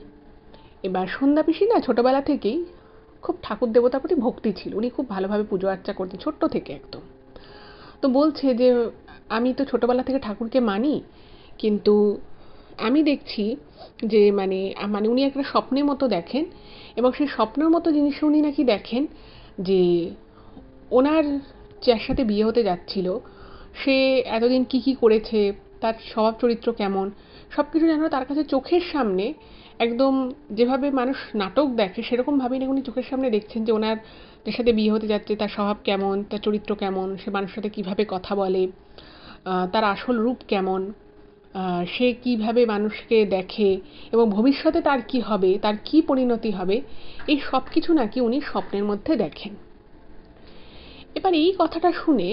এবার সন্ধ্যা পিসি না ছোটবেলা থেকেই খুব ঠাকুর দেবতার প্রতি ভক্তি ছিল, উনি খুব ভালোভাবে পুজো আর্চা করতেন ছোট্ট থেকে একদম। তো বলছে যে আমি তো ছোটবেলা থেকে ঠাকুরকে মানি, কিন্তু আমি দেখছি যে মানে মানে উনি একটা স্বপ্নের মতো দেখেন, এবং সেই স্বপ্নের মতো জিনিস উনি নাকি দেখেন যে ওনার যার সাথে বিয়ে হতে যাচ্ছিল সে এতদিন কি কি করেছে, তার স্বভাব চরিত্র কেমন, সব কিছু যেন তার কাছে চোখের সামনে একদম যেভাবে মানুষ নাটক দেখে সেরকমভাবেই নাকি উনি চোখের সামনে দেখছেন যে ওনার যার সাথে বিয়ে হতে যাচ্ছে তার স্বভাব কেমন, তার চরিত্র কেমন, সে মানুষের সাথে কীভাবে কথা বলে, তার আসল রূপ কেমন, সে কিভাবে মানুষকে দেখে এবং ভবিষ্যতে তার কি হবে, তার কি পরিণতি হবে, এই সব কিছু নাকি উনি স্বপ্নের মধ্যে দেখেন। এবার এই কথাটা শুনে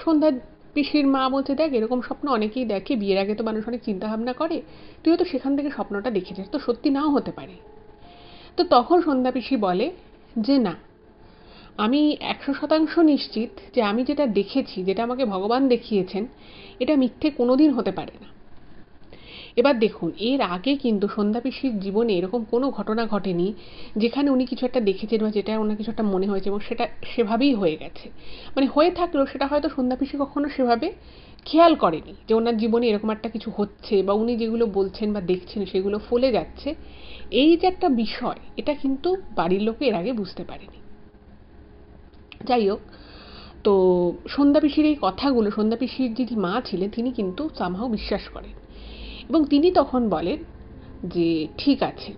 সন্ধ্যা পিসির মা বলছে, দেখ এরকম স্বপ্ন অনেকেই দেখে, বিয়ের আগে তো মানুষ অনেক চিন্তাভাবনা করে, তুই হয়তো সেখান থেকে স্বপ্নটা দেখেছিস, তো সত্যি নাও হতে পারে। তো তখন সন্ধ্যা পিসি বলে যে না, আমি 100% নিশ্চিত যে আমি যেটা দেখেছি, যেটা আমাকে ভগবান দেখিয়েছেন, এটা মিথ্যে কোনোদিন হতে পারে না। এবার দেখুন, এর আগে কিন্তু সন্ধ্যা পিসির জীবনে এরকম কোনো ঘটনা ঘটেনি যেখানে উনি কিছু একটা দেখেছেন বা যেটা ওনার কিছু একটা মনে হয়েছে এবং সেটা সেভাবেই হয়ে গেছে। মানে হয়ে থাকলেও সেটা হয়তো সন্ধ্যা পিসি কখনো সেভাবে খেয়াল করেনি যে ওনার জীবনে এরকম একটা কিছু হচ্ছে, বা উনি যেগুলো বলছেন বা দেখছেন সেগুলো ফলে যাচ্ছে। এই যে একটা বিষয়, এটা কিন্তু বাড়ির লোকে এর আগে বুঝতে পারেনি। যাই হোক, তো সন্ধ্যা পিসির এই কথাগুলো সন্ধ্যা পিসির যিনি মা ছিলেন তিনি কিন্তু সামহাও বিশ্বাস করেন, এবং তিনি তখন বলেন যে ঠিক আছে,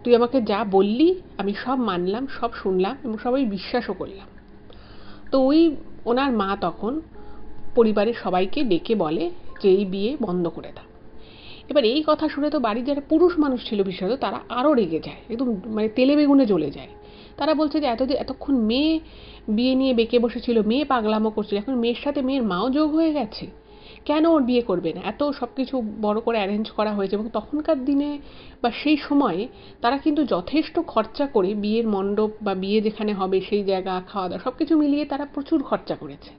তুই আমাকে যা বললি আমি সব মানলাম, সব শুনলাম এবং সবাই বিশ্বাসও করলাম। তো ওনার মা তখন পরিবারের সবাইকে ডেকে বলে যে এই বিয়ে বন্ধ করে দাও। এবার এই কথা শুনে তো বাড়ির যারা পুরুষ মানুষ ছিল বিশেষত তারা আরও রেগে যায়, একদম মানে তেলে বেগুনে জ্বলে যায়। তারা বলছে যে এতক্ষণ মেয়ে বিয়ে নিয়ে বেঁকে বসেছিল, মেয়ে পাগলামো করছিল, এখন মেয়ের সাথে মেয়ের মাও যোগ হয়ে গেছে, কেন ওর বিয়ে করবে না, এত সব কিছু বড় করে অ্যারেঞ্জ করা হয়েছে। এবং তখনকার দিনে বা সেই সময়ে তারা কিন্তু যথেষ্ট খরচা করে বিয়ের মণ্ডপ বা বিয়ে যেখানে হবে সেই জায়গা, খাওয়া দাওয়া সব কিছু মিলিয়ে তারা প্রচুর খরচা করেছে।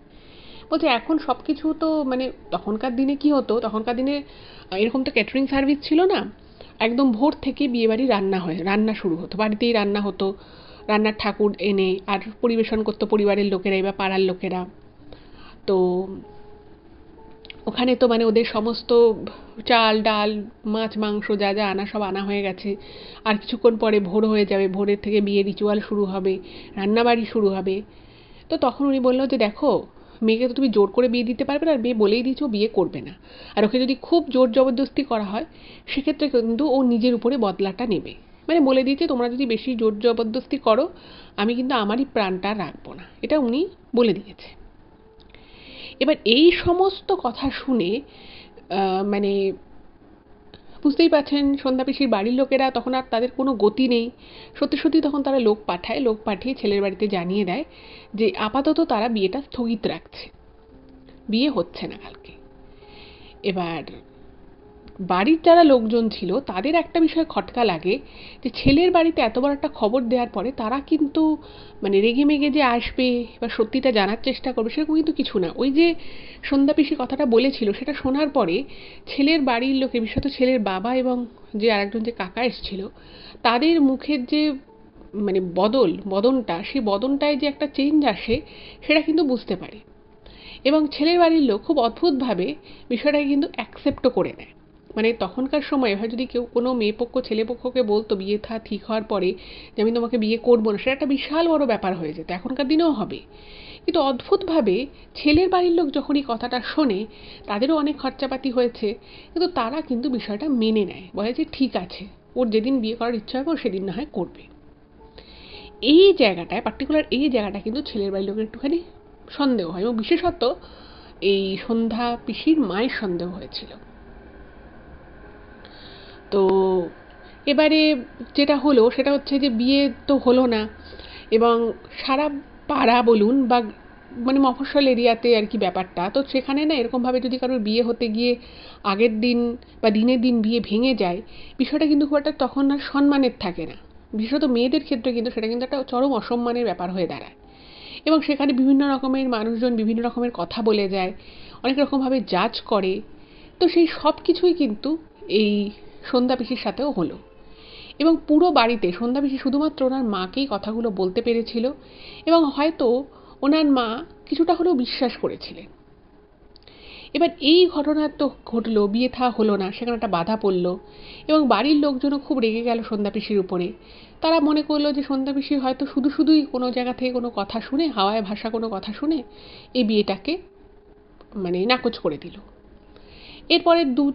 বলছে এখন সব কিছু তো মানে তখনকার দিনে কি হতো, তখনকার দিনে এরকম তো ক্যাটারিং সার্ভিস ছিল না, একদম ভোর থেকে বিয়েবাড়ি রান্না শুরু হতো, বাড়িতেই রান্না হতো, রান্নার ঠাকুর এনে আর পরিবেশন করতো পরিবারের লোকেরাই বা পাড়ার লোকেরা। তো ওখানে তো মানে ওদের সমস্ত চাল ডাল মাছ মাংস যা যা আনা সব আনা হয়ে গেছে, আর কিছুক্ষণ পরে ভোর হয়ে যাবে, ভোরের থেকে বিয়ের রিচুয়াল শুরু হবে, রান্নাবাড়ি শুরু হবে। তো তখন উনি বললো যে দেখো, মেয়েকে তো তুমি জোর করে বিয়ে দিতে পারবে না, আর মেয়ে বলেই দিয়েছে ও বিয়ে করবে না, আর ওকে যদি খুব জোর জবরদস্তি করা হয় সেক্ষেত্রে কিন্তু ও নিজের উপরে বদলাটা নেবে। মানে বলে দিয়েছে তোমরা যদি বেশি জোর জবরদস্তি করো আমি কিন্তু আমারই প্রাণটা রাখবো না, এটা উনি বলে দিয়েছে। এবার এই সমস্ত কথা শুনে মানে বুঝতেই পারছেন সন্ধ্যা পিসির বাড়ির লোকেরা তখন আর তাদের কোনো গতি নেই। সত্যি সত্যি তখন তারা লোক পাঠিয়ে ছেলের বাড়িতে জানিয়ে দেয় যে আপাতত তারা বিয়েটা স্থগিত রাখছে, বিয়ে হচ্ছে না কালকে। এবার বাড়ির যারা লোকজন ছিল তাদের একটা বিষয় খটকা লাগে যে ছেলের বাড়িতে এত বড় একটা খবর দেওয়ার পরে তারা কিন্তু মানে রেগে মেগে যে আসবে বা সত্যিটা জানার চেষ্টা করবে সেরকম কিন্তু কিছু না। ওই যে সন্ধ্যা পিসি কথাটা বলেছিল সেটা শোনার পরে ছেলের বাড়ির লোকে, বিশেষত ছেলের বাবা এবং যে আরেকজন যে কাকা এসেছিল, তাদের মুখের যে মানে বদনটা, সেই বদনটায় যে একটা চেঞ্জ আসে সেটা কিন্তু বুঝতে পারে। এবং ছেলের বাড়ির লোক খুব অদ্ভুতভাবে বিষয়টাকে কিন্তু অ্যাকসেপ্টও করে নেয়। মানে তখনকার সময় হয় যদি কেউ কোনো মেয়েপক্ষ ছেলেপক্ষকে বলতো বিয়ে থা ঠিক হওয়ার পরে যে আমি তোমাকে বিয়ে করবো না, সেটা একটা বিশাল বড় ব্যাপার হয়ে যেত, এখনকার দিনেও হবে। কিন্তু অদ্ভুতভাবে ছেলের বাড়ির লোক যখন এই কথাটা শোনে, তাদেরও অনেক খরচাপাতি হয়েছে, কিন্তু তারা কিন্তু বিষয়টা মেনে নেয়, বলে যে ঠিক আছে, ওর যেদিন বিয়ে করার ইচ্ছা হবে ও সেদিন না হয় করবে। এই জায়গাটায় পার্টিকুলার এই জায়গাটা কিন্তু ছেলের বাড়ির লোকের একটুখানি সন্দেহ হয়, এবং বিশেষত এই সন্ধ্যা পিসির মায়ের সন্দেহ হয়েছিল। তো এবারে যেটা হলো সেটা হচ্ছে যে বিয়ে তো হলো না, এবং সারা পাড়া বলুন বা মানে মফস্বল এরিয়াতে আর কি ব্যাপারটা, তো সেখানে না এরকমভাবে যদি কারোর বিয়ে হতে গিয়ে আগের দিন বা দিনের দিন বিয়ে ভেঙে যায়, বিষয়টা কিন্তু খুব একটা তখন আর সম্মানের থাকে না। বিশেষত মেয়েদের ক্ষেত্রে কিন্তু সেটা কিন্তু একটা চরম অসম্মানের ব্যাপার হয়ে দাঁড়ায়, এবং সেখানে বিভিন্ন রকমের মানুষজন বিভিন্ন রকমের কথা বলে যায়, অনেক রকমভাবে জাজ করে। তো সেই সব কিছুই কিন্তু এই সন্ধ্যা পিসির সাথেও হলো, এবং পুরো বাড়িতে সন্ধ্যা পিসি শুধুমাত্র ওনার মাকেই কথাগুলো বলতে পেরেছিল, এবং হয়তো ওনার মা কিছুটা হলেও বিশ্বাস করেছিলেন। এবার এই ঘটনা তো ঘটলো, বিয়ে থা হলো না, সেখানে একটা বাধা পড়লো, এবং বাড়ির লোকজনও খুব রেগে গেল সন্ধ্যা পিসির উপরে। তারা মনে করলো যে সন্ধ্যা পিসি হয়তো শুধুই কোনো জায়গা থেকে কোনো কথা শুনে, হাওয়ায় ভাসা কোনো কথা শুনে এই বিয়েটাকে মানে নাকচ করে দিল। এরপরে দু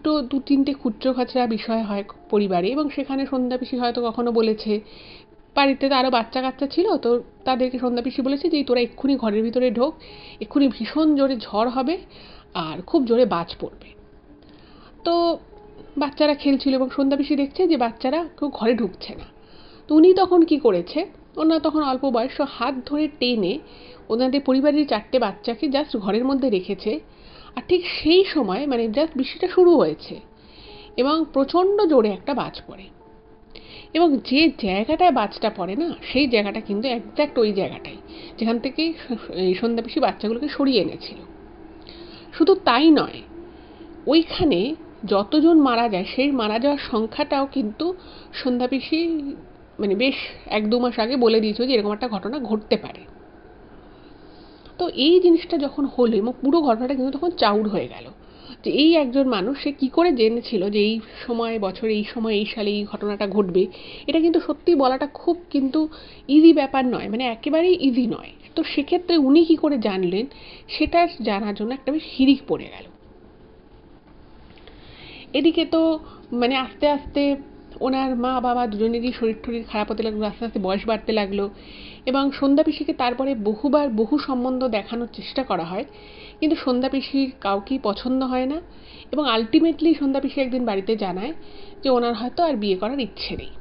তিনটে খুচরো-খাচরা বিষয় হয় পরিবারে, এবং সেখানে সন্ধ্যা পিসি হয়তো কখনো বলেছে, বাড়িতে তো আরও বাচ্চা কাচ্চা ছিল, তো তাদেরকে সন্ধ্যা পিসি বলেছে যে তোরা এক্ষুনি ঘরের ভিতরে ঢোক, এক্ষুনি ভীষণ জোরে ঝড় হবে আর খুব জোরে বাজ পড়বে। তো বাচ্চারা খেলছিল এবং সন্ধ্যা পিসি দেখছে যে বাচ্চারা কেউ ঘরে ঢুকছে না। তো উনি তখন কি করেছে, ওনার তখন অল্প বয়স, হাত ধরে টেনে ওনাদের পরিবারের 4টে বাচ্চাকে জাস্ট ঘরের মধ্যে রেখেছে। আর ঠিক সেই সময় মানে জাস্ট বৃষ্টিটা শুরু হয়েছে এবং প্রচণ্ড জোরে একটা বাজ পড়ে, এবং যে জায়গাটায় বাজটা পড়ে না সেই জায়গাটা কিন্তু একজ্যাক্ট ওই জায়গাটাই যেখান থেকে এই সন্ধ্যা পিসি বাচ্চাগুলোকে সরিয়ে এনেছিল। শুধু তাই নয়, ওইখানে যতজন মারা যায় সেই মারা যাওয়ার সংখ্যাটাও কিন্তু সন্ধ্যা পিসি মানে বেশ 1-2 মাস আগে বলে দিয়েছিল যে এরকম একটা ঘটনা ঘটতে পারে। তো এই জিনিসটা যখন হলো এবং পুরো ঘটনাটা কিন্তু তখন চাউর হয়ে গেল যে এই একজন মানুষ সে কী করে জেনেছিল যে এই সময় বছরে এই সময় এই সালে এই ঘটনাটা ঘটবে। এটা কিন্তু সত্যি বলাটা খুব কিন্তু ইজি ব্যাপার নয়, মানে একেবারেই ইজি নয়। তো সেক্ষেত্রে উনি কী করে জানলেন সেটা জানার জন্য একটা বেশ হিড়িক পড়ে গেল। এদিকে তো মানে আস্তে আস্তে ওনার মা বাবা দুজনেরই শরীর টরীর খারাপ হতে লাগলো, আস্তে আস্তে বয়স বাড়তে লাগলো, এবং সন্ধ্যা পিসিকে তারপরে বহুবার বহু সম্বন্ধ দেখানোর চেষ্টা করা হয়, কিন্তু সন্ধ্যা পিসির কাউকেই পছন্দ হয় না, এবং আলটিমেটলি সন্ধ্যা পিসি একদিন বাড়িতে জানায় যে ওনার হয়তো আর বিয়ে করার ইচ্ছে নেই।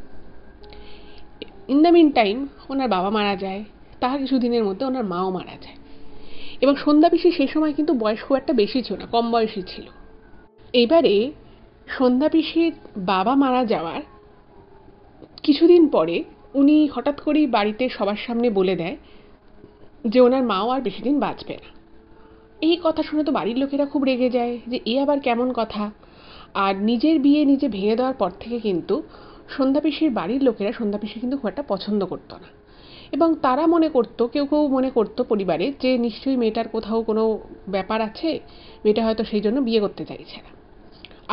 ইন দ্য মিন টাইম ওনার বাবা মারা যায়, তার কিছুদিনের মধ্যে ওনার মাও মারা যায়, এবং সন্ধ্যা পিসি সে সময় কিন্তু বয়স খুব একটা বেশি ছিল না, কম বয়সী ছিল। এবারে সন্ধ্যা পিসির বাবা মারা যাওয়ার কিছুদিন পরে উনি হঠাৎ করেই বাড়িতে সবার সামনে বলে দেয় যে ওনার মাও আর বেশি দিন বাঁচবে না। এই কথা শুনে তো বাড়ির লোকেরা খুব রেগে যায় যে এ আবার কেমন কথা। আর নিজের বিয়ে নিজে ভেঙে দেওয়ার পর থেকে কিন্তু সন্ধ্যা পিসির বাড়ির লোকেরা সন্ধ্যা পিসি কিন্তু খুব একটা পছন্দ করতো না, এবং তারা মনে করতো, কেউ কেউ মনে করতো পরিবারে যে নিশ্চয়ই মেয়েটার কোথাও কোনো ব্যাপার আছে, মেয়েটা হয়তো সেই জন্য বিয়ে করতে চাইছে না।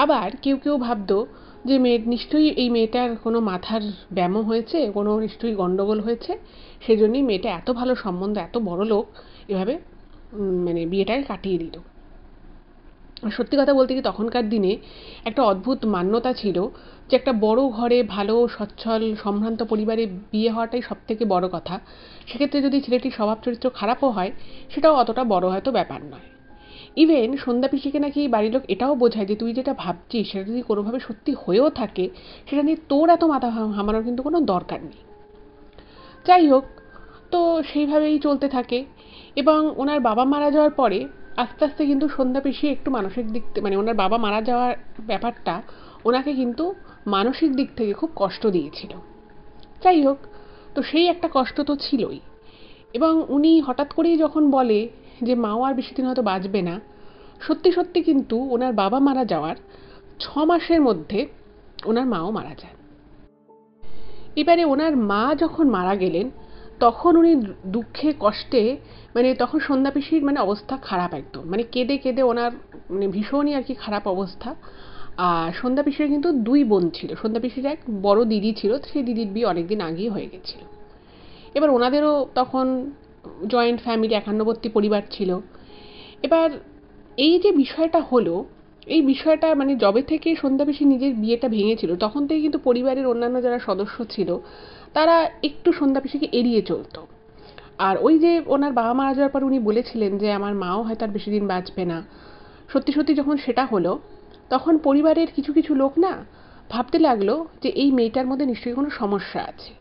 আবার কেউ কেউ ভাবতো যে নিশ্চয়ই এই মেয়েটার কোনো মাথার ব্যামো হয়েছে, কোনো নিশ্চয়ই গন্ডগোল হয়েছে, সেই জন্যই মেয়েটা এত ভালো সম্বন্ধ, এত বড় লোক এভাবে মানে বিয়েটাকে কাটিয়ে দিল। আর সত্যি কথা বলতে কি তখনকার দিনে একটা অদ্ভুত মান্যতা ছিল যে একটা বড় ঘরে ভালো সচ্ছল সম্ভ্রান্ত পরিবারে বিয়ে হওয়াটাই সব থেকে বড় কথা। সেক্ষেত্রে যদি ছেলেটির স্বভাব চরিত্র খারাপও হয় সেটাও অতটা বড় হয়তো ব্যাপার নয়। ইভেন সন্ধ্যা পিসিকে নাকি বাড়ির লোক এটাও বোঝায় যে তুই যেটা ভাবছিস সেটা যদি কোনোভাবে সত্যি হয়েও থাকে সেটা নিয়ে তোর এত মাথা ঘামানোর কিন্তু কোনো দরকার নেই। যাই হোক, তো সেইভাবেই চলতে থাকে, এবং ওনার বাবা মারা যাওয়ার পরে আস্তে আস্তে কিন্তু সন্ধ্যা পিসি একটু মানসিক দিক মানে ওনার বাবা মারা যাওয়ার ব্যাপারটা ওনাকে কিন্তু মানসিক দিক থেকে খুব কষ্ট দিয়েছিল। যাই হোক, তো সেই একটা কষ্ট তো ছিলই, এবং উনি হঠাৎ করেই যখন বলে যে মাও আর বেশি দিন হয়তো বাঁচবে না, সত্যি সত্যি কিন্তু ওনার বাবা মারা যাওয়ার 6 মাসের মধ্যে ওনার মাও মারা যান। এবারে ওনার মা যখন মারা গেলেন তখন উনি দুঃখে কষ্টে মানে তখন সন্ধ্যা পিসির মানে অবস্থা খারাপ, একদম মানে কেঁদে কেঁদে ওনার মানে ভীষণই আর কি খারাপ অবস্থা। আর সন্ধ্যা পিসির কিন্তু 2 বোন ছিল, সন্ধ্যা পিসির এক বড় দিদি ছিল, সেই দিদির বিয়ে অনেকদিন আগেই হয়ে গেছিল। এবার ওনাদেরও তখন জয়েন্ট ফ্যামিলি, একান্নবর্তী পরিবার ছিল। এবার এই যে বিষয়টা হলো, এই বিষয়টা মানে যবে থেকে সন্ধ্যা পিসি নিজের বিয়েটা ভেঙেছিল তখন থেকে কিন্তু পরিবারের অন্যান্য যারা সদস্য ছিল তারা একটু সন্ধ্যা পিসিকে এড়িয়ে চলতো। আর ওই যে ওনার বাবা মারা যাওয়ার পর উনি বলেছিলেন যে আমার মাও হয়তো আর বেশি দিন বাঁচবে না, সত্যি সত্যি যখন সেটা হলো তখন পরিবারের কিছু কিছু লোক না ভাবতে লাগলো যে এই মেয়েটার মধ্যে নিশ্চয়ই কোনো সমস্যা আছে,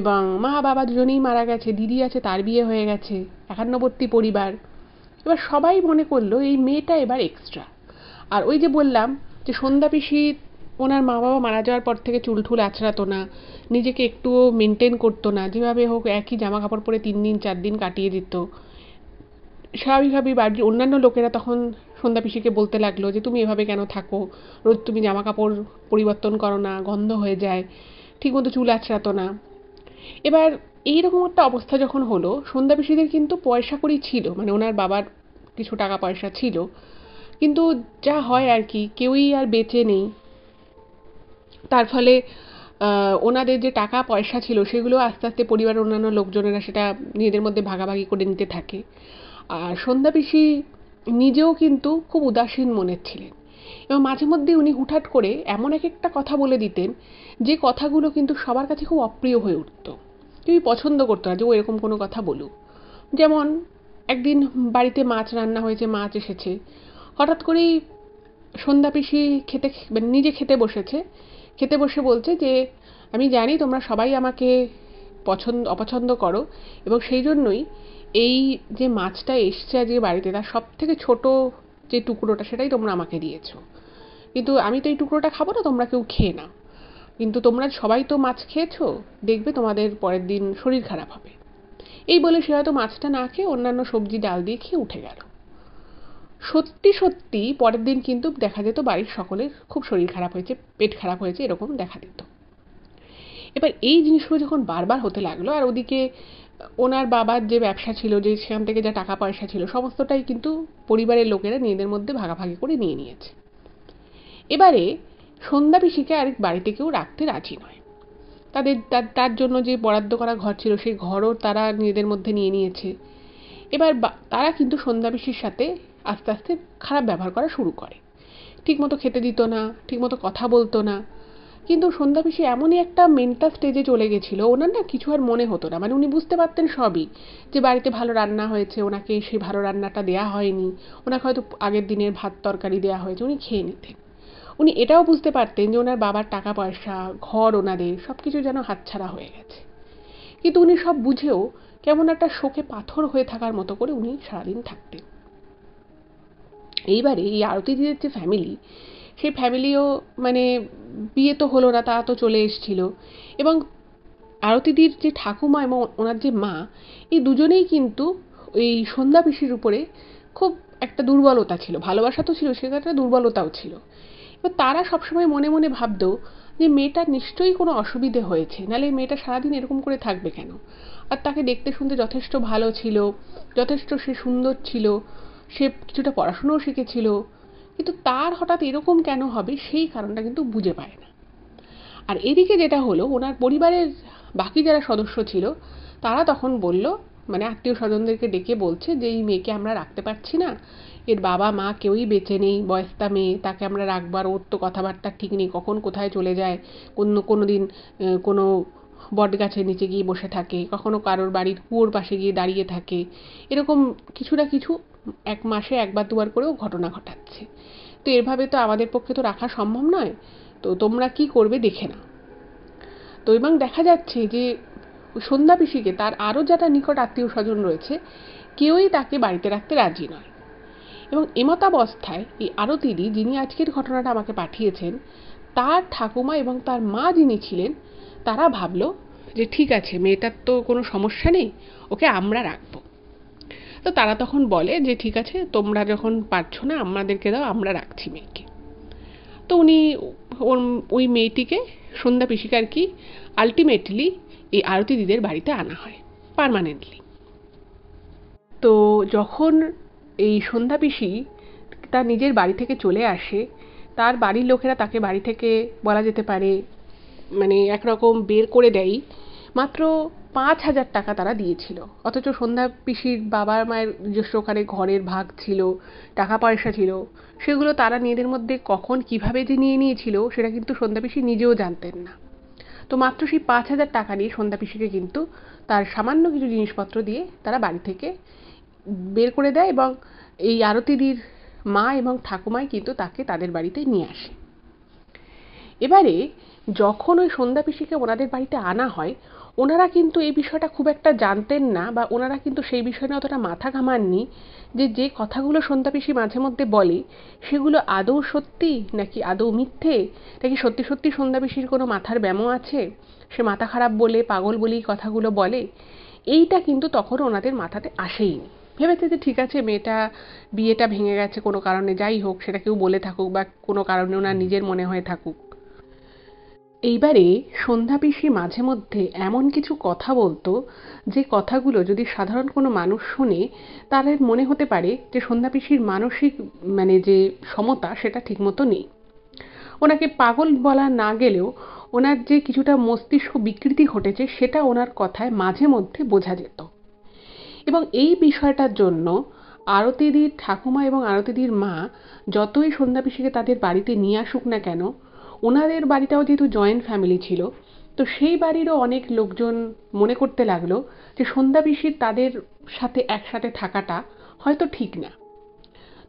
এবং মা বাবা দুজনেই মারা গেছে, দিদি আছে তার বিয়ে হয়ে গেছে, একান্নবর্তী পরিবার। এবার সবাই মনে করলো এই মেয়েটা এবার এক্সট্রা। আর ওই যে বললাম যে সন্ধ্যা পিসি ওনার মা বাবা মারা যাওয়ার পর থেকে চুল ঠুল আঁচড়াতো না, নিজেকে একটুও মেনটেন করতো না, যেভাবে হোক একই জামা কাপড় পরে 3 দিন 4 দিন কাটিয়ে দিত। স্বাভাবিকভাবেই বাড়ির অন্যান্য লোকেরা তখন সন্ধ্যা পিসিকে বলতে লাগলো যে তুমি এভাবে কেন থাকো, রোজ তুমি জামা কাপড় পরিবর্তন করো না, গন্ধ হয়ে যায়, ঠিকমতো চুল আঁচড়াতো না। এবার এইরকম একটা অবস্থা যখন হলো, সন্ধ্যা পিসিদের কিন্তু পয়সা কড়ি ছিল, মানে ওনার বাবার কিছু টাকা পয়সা ছিল, কিন্তু যা হয় আর কি, কেউই আর বেঁচে নেই। তার ফলে ওনাদের যে টাকা পয়সা ছিল সেগুলো আস্তে আস্তে পরিবারের অন্যান্য লোকজনেরা সেটা নিজেদের মধ্যে ভাগাভাগি করে নিতে থাকে। আর সন্ধ্যা পিসি নিজেও কিন্তু খুব উদাসীন মনের ছিলেন, এবং মাঝে মধ্যে উনি হুটহাট করে এমন এক একটা কথা বলে দিতেন যে কথাগুলো কিন্তু সবার কাছে খুব অপ্রিয় হয়ে উঠত। কেউই পছন্দ করতো না যে ও এরকম কোনো কথা বলুক। যেমন একদিন বাড়িতে মাছ রান্না হয়েছে, মাছ এসেছে, হঠাৎ করেই সন্ধ্যা পিসি খেতে মানে নিজে খেতে বসেছে, খেতে বসে বলছে যে আমি জানি তোমরা সবাই আমাকে অপছন্দ করো, এবং সেই জন্যই এই যে মাছটা এসছে আজকে বাড়িতে তার সব থেকে ছোট যে টুকরোটা সেটাই তোমরা আমাকে দিয়েছো, কিন্তু আমি তো এই টুকরোটা খাবো না, তোমরা কেউ খেয়ে নাও, কিন্তু তোমরা সবাই তো মাছ খেয়েছো, দেখবে তোমাদের পরের দিন শরীর খারাপ হবে। এই বলে সে হয়তো মাছটা না খেয়ে অন্যান্য সবজি ডাল দিয়ে খেয়ে উঠে গেল। সত্যি সত্যি পরের দিন কিন্তু দেখা যেত বাড়ির সকলের খুব শরীর খারাপ হয়েছে, পেট খারাপ হয়েছে, এরকম দেখা দিত। এবার এই জিনিসগুলো যখন বারবার হতে লাগলো, আর ওদিকে ওনার বাবার যে ব্যবসা ছিল, যে সেখান থেকে যা টাকা পয়সা ছিল সমস্তটাই কিন্তু পরিবারের লোকেরা নিজেদের মধ্যে ভাগাভাগি করে নিয়ে নিয়েছে। এবারে সন্ধ্যা পিসিকে আর বাড়িতে কেউ রাখতে রাজি নয়। তাদের তার জন্য যে বরাদ্দ করা ঘর ছিল সেই ঘরও তারা নিজেদের মধ্যে নিয়ে নিয়েছে। এবার তারা কিন্তু সন্ধ্যা পিসির সাথে আস্তে আস্তে খারাপ ব্যবহার করা শুরু করে। ঠিকমতো খেতে দিত না, ঠিকমতো কথা বলতো না। কিন্তু সন্ধ্যা পিসি এমনই একটা মেন্টাল স্টেজে চলে গেছিল, ওনার না কিছু আর মনে হতো না, মানে উনি বুঝতে পারতেন সবই, যে বাড়িতে ভালো রান্না হয়েছে, ওনাকে সেই ভালো রান্নাটা দেয়া হয়নি, ওনাকে হয়তো আগের দিনের ভাত তরকারি দেওয়া হয়েছে, উনি খেয়ে নিতেন। উনি এটাও বুঝতে পারতেন যে ওনার বাবার টাকা পয়সা, ঘর, ওনাদের সব কিছু যেন হাতছাড়া হয়ে গেছে। কিন্তু উনি সব বুঝেও কেমন একটা শোকে পাথর হয়ে থাকার মতো করে উনি সারাদিন থাকতেন। এইবারে এই আরতি দিদির যে ফ্যামিলি, সেই ফ্যামিলিও মানে বিয়ে তো হলো না, তা তো চলে এসেছিল, এবং আরতিদির যে ঠাকুমা এবং ওনার যে মা, এই দুজনেই কিন্তু এই সন্ধ্যা পিসির উপরে খুব একটা দুর্বলতা ছিল, ভালোবাসা তো ছিল, সেটা একটা দুর্বলতাও ছিল। এবার তারা সবসময় মনে মনে ভাবতো যে মেয়েটার নিশ্চয়ই কোনো অসুবিধে হয়েছে, নাহলে এই মেয়েটা সারাদিন এরকম করে থাকবে কেন। আর তাকে দেখতে শুনতে যথেষ্ট ভালো ছিল, যথেষ্ট সে সুন্দর ছিল, সে কিছুটা পড়াশুনোও শিখেছিল, কিন্তু তার হঠাৎ এরকম কেন হবে সেই কারণটা কিন্তু বুঝে পায় না। আর এদিকে যেটা হলো, ওনার পরিবারের বাকি যারা সদস্য ছিল তারা তখন বলল, মানে আত্মীয় স্বজনদেরকে ডেকে বলছে যে এই মেয়েকে আমরা রাখতে পারছি না, এর বাবা মা কেউই বেঁচে নেই, বয়স্তা মেয়ে, তাকে আমরা রাখবার, ওর তো কথাবার্তা ঠিক নেই, কখন কোথায় চলে যায়, কোনো দিন কোনো বট গাছের নিচে গিয়ে বসে থাকে, কখনো কারোর বাড়ির কুয়োর পাশে গিয়ে দাঁড়িয়ে থাকে, এরকম কিছু না কিছু 1 মাসে 1বার 2বার করেও ঘটনা ঘটাচ্ছে। তো এভাবে তো আমাদের পক্ষে তো রাখা সম্ভব নয়, তো তোমরা কি করবে দেখে নাও। তো এবং দেখা যাচ্ছে যে সন্ধ্যা পিসিকে তার আরও যারা নিকট আত্মীয় স্বজন রয়েছে কেউই তাকে বাড়িতে রাখতে রাজি নয়। এবং এমতাবস্থায় এই আরতিদি, যিনি আজকের ঘটনাটা আমাকে পাঠিয়েছেন, তার ঠাকুমা এবং তার মা যিনি ছিলেন, তারা ভাবলো যে ঠিক আছে, মেয়েটার তো কোনো সমস্যা নেই, ওকে আমরা রাখবো। তো তারা তখন বলে যে ঠিক আছে, তোমরা যখন পারছো না আমাদেরকে দাও, আমরা রাখছি মেয়েকে। তো উনি ওই মেয়েটিকে, সন্ধ্যা পিসিকে আর কি, আলটিমেটলি এই আরতি দিদির বাড়িতে আনা হয় পার্মানেন্টলি। তো যখন এই সন্ধ্যা পিসি তার নিজের বাড়ি থেকে চলে আসে, তার বাড়ির লোকেরা তাকে বাড়ি থেকে বলা যেতে পারে মানে একরকম বের করে দেয়। মাত্র 5,000 টাকা তারা দিয়েছিল, অথচ সন্ধ্যা পিসির বাবা মায়ের নিজস্ব ওখানে ঘরের ভাগ ছিল, টাকা পয়সা ছিল, সেগুলো তারা নিজেদের মধ্যে কখন কিভাবে যে নিয়ে নিয়েছিল সেটা কিন্তু সন্ধ্যা পিসি নিজেও জানতেন না। তো মাত্র সেই 5,000 টাকা নিয়ে সন্ধ্যা পিসিকে কিন্তু তার সামান্য কিছু জিনিসপত্র দিয়ে তারা বাড়ি থেকে বের করে দেয়, এবং এই আরতিদির মা এবং ঠাকুমাই কিন্তু তাকে তাদের বাড়িতে নিয়ে আসে। এবারে যখন ওই সন্ধ্যা পিসিকে ওনাদের বাড়িতে আনা হয়, ওনারা কিন্তু এই বিষয়টা খুব একটা জানতেন না, বা ওনারা কিন্তু সেই বিষয় নিয়ে অতটা মাথা ঘামাননি যে যে কথাগুলো সন্ধ্যা পিসি মাঝে মধ্যে বলে সেগুলো আদৌ সত্যি নাকি আদৌ মিথ্যে, নাকি সত্যি সত্যি সন্ধ্যা পিসির কোনো মাথার ব্যামো আছে, সে মাথা খারাপ বলে, পাগল বলেই কথাগুলো বলে। এইটা কিন্তু তখন ওনাদের মাথাতে আসেইনি। ভেবেছে যে ঠিক আছে, মেয়েটা বিয়েটা ভেঙে গেছে কোনো কারণে, যাই হোক, সেটা কেউ বলে থাকুক বা কোনো কারণে ওনার নিজের মনে হয়ে থাকুক। এইবারে সন্ধ্যা পিসি মাঝে মধ্যে এমন কিছু কথা বলতো যে কথাগুলো যদি সাধারণ কোনো মানুষ শোনে, তাদের মনে হতে পারে যে সন্ধ্যা পিসির মানসিক যে সমতা সেটা ঠিকমতো নেই। ওনাকে পাগল বলা না গেলেও ওনার যে কিছুটা মস্তিষ্ক বিকৃতি ঘটেছে সেটা ওনার কথায় মাঝে মধ্যে বোঝা যেত। এবং এই বিষয়টার জন্য আরতিদির ঠাকুমা এবং আরতিদির মা যতই সন্ধ্যা পিসিকে তাদের বাড়িতে নিয়ে আসুক না কেন, ওনাদের বাড়িটাও যেহেতু জয়েন্ট ফ্যামিলি ছিল, তো সেই বাড়িরও অনেক লোকজন মনে করতে লাগলো যে সন্ধ্যা পিসির তাদের সাথে একসাথে থাকাটা হয়তো ঠিক না।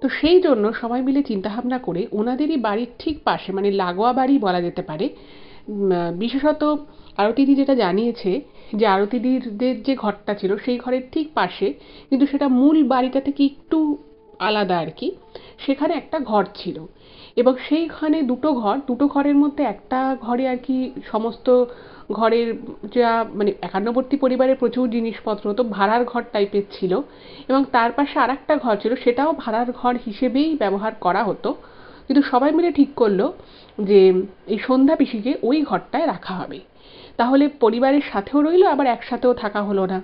তো সেই জন্য সবাই মিলে চিন্তাভাবনা করে ওনাদেরই বাড়ির ঠিক পাশে, লাগোয়া বাড়ি বলা যেতে পারে, বিশেষত আরতিদি যেটা জানিয়েছে যে আরতিদিদের যে ঘরটা ছিল সেই ঘরের ঠিক পাশে, কিন্তু সেটা মূল বাড়িটা থেকে একটু আলাদা আর কি, সেখানে একটা ঘর ছিল। এবং সেইখানে দুটো ঘরের মধ্যে একটা ঘরে আর কি সমস্ত ঘরের যা একান্নবর্তী পরিবারের প্রচুর জিনিসপত্র, তো ভাড়ার ঘর টাইপের ছিল। এবং তার পাশে আর একটা ঘর ছিল, সেটাও ভাড়ার ঘর হিসেবেই ব্যবহার করা হতো। কিন্তু সবাই মিলে ঠিক করলো যে এই সন্ধ্যা পিসিকে ওই ঘরটায় রাখা হবে, তাহলে পরিবারের সাথেও রইলো, আবার একসাথেও থাকা হলো না।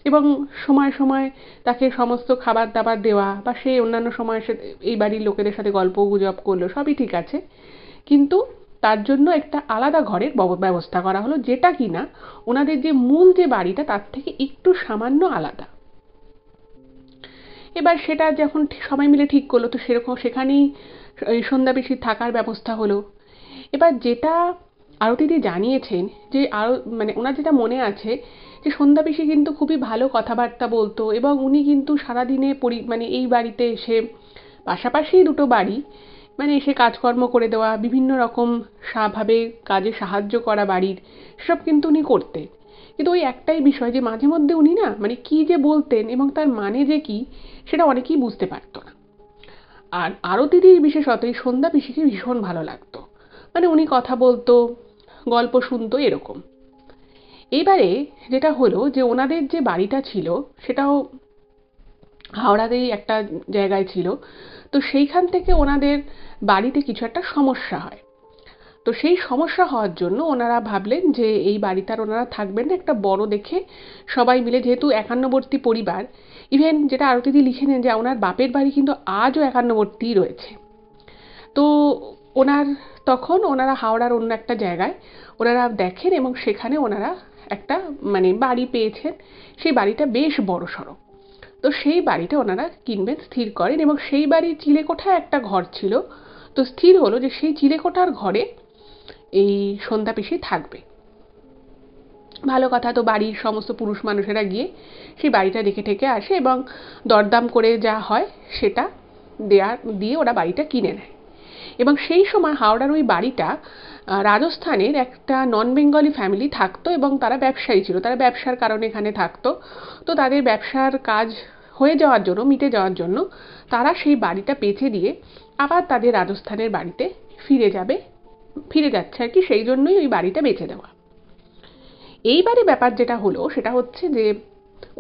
এবং সময় সময় তাকে সমস্ত খাবার দাবার দেওয়া, বা সে অন্যান্য সময় সে এই বাড়ির লোকেদের সাথে গল্প গুজব করলো, সবই ঠিক আছে। কিন্তু তার জন্য একটা আলাদা ঘরের ব্যবস্থা করা হলো, যেটা কিনা ওনাদের যে মূল যে বাড়িটা তার থেকে একটু সামান্য আলাদা। এবার সেটা যখন সবাই মিলে ঠিক করলো, তো সেরকম সেখানেই সন্ধ্যা পিসির থাকার ব্যবস্থা হলো। এবার যেটা আরতিদি জানিয়েছেন যে আরও ওনার যেটা মনে আছে যে সন্ধ্যা পিসি কিন্তু খুবই ভালো কথাবার্তা বলতো, এবং উনি কিন্তু সারাদিনে এই বাড়িতে এসে পাশাপাশি দুটো বাড়ি এসে কাজকর্ম করে দেওয়া, বিভিন্ন রকম ভাবে কাজে সাহায্য করা বাড়ির, সব কিন্তু উনি করতেন। কিন্তু ওই একটাই বিষয় যে মাঝে মধ্যে উনি না কি যে বলতেন এবং তার মানে যে কি সেটা অনেকেই বুঝতে পারতো না। আর আরতিদির বিশেষত এই সন্ধ্যা পিসিকে ভীষণ ভালো লাগতো, উনি কথা বলতো, গল্প শুনতো, এরকম। এইবারে যেটা হলো যে ওনাদের যে বাড়িটা ছিল সেটাও হাওড়াতেই একটা জায়গায় ছিল। তো সেইখান থেকে ওনাদের বাড়িতে কিছু একটা সমস্যা হয়। তো সেই সমস্যা হওয়ার জন্য ওনারা ভাবলেন যে এই বাড়িতে আর ওনারা থাকবেন না, একটা বড় দেখে সবাই মিলে, যেহেতু একান্নবর্তী পরিবার, ইভেন যেটা আরতিদি লিখে নেন যে ওনার বাপের বাড়ি কিন্তু আজও একান্নবর্তীই রয়েছে। তো তখন ওনারা হাওড়ার অন্য একটা জায়গায় ওনারা দেখেন, এবং সেখানে ওনারা একটা বাড়ি পেয়েছেন। সেই বাড়িটা বেশ বড়সড়। তো সেই বাড়িটা ওনারা কিনবেন স্থির করেন, এবং সেই বাড়ির চিলেকোঠায় একটা ঘর ছিল। তো স্থির হলো যে সেই চিলেকোঠার ঘরে এই সন্ধ্যা পিসি থাকবে। ভালো কথা, তো বাড়ির সমস্ত পুরুষ মানুষেরা গিয়ে সেই বাড়িটা দেখে ঠেকে আসে, এবং দরদাম করে যা হয় সেটা দিয়ে ওরা বাড়িটা কিনে নেয়। এবং সেই সময় হাওড়ার ওই বাড়িটা রাজস্থানের একটা নন বেঙ্গলি ফ্যামিলি থাকতো, এবং তারা ব্যবসায়ী ছিল, তারা ব্যবসার কারণে এখানে থাকতো। তো তাদের ব্যবসার কাজ মিটে যাওয়ার জন্য তারা সেই বাড়িটা বেচে দিয়ে আবার তাদের রাজস্থানের বাড়িতে ফিরে যাচ্ছে আর কি, সেই জন্যই ওই বাড়িটা বেচে দেওয়া। এইবারে ব্যাপার যেটা হলো সেটা হচ্ছে যে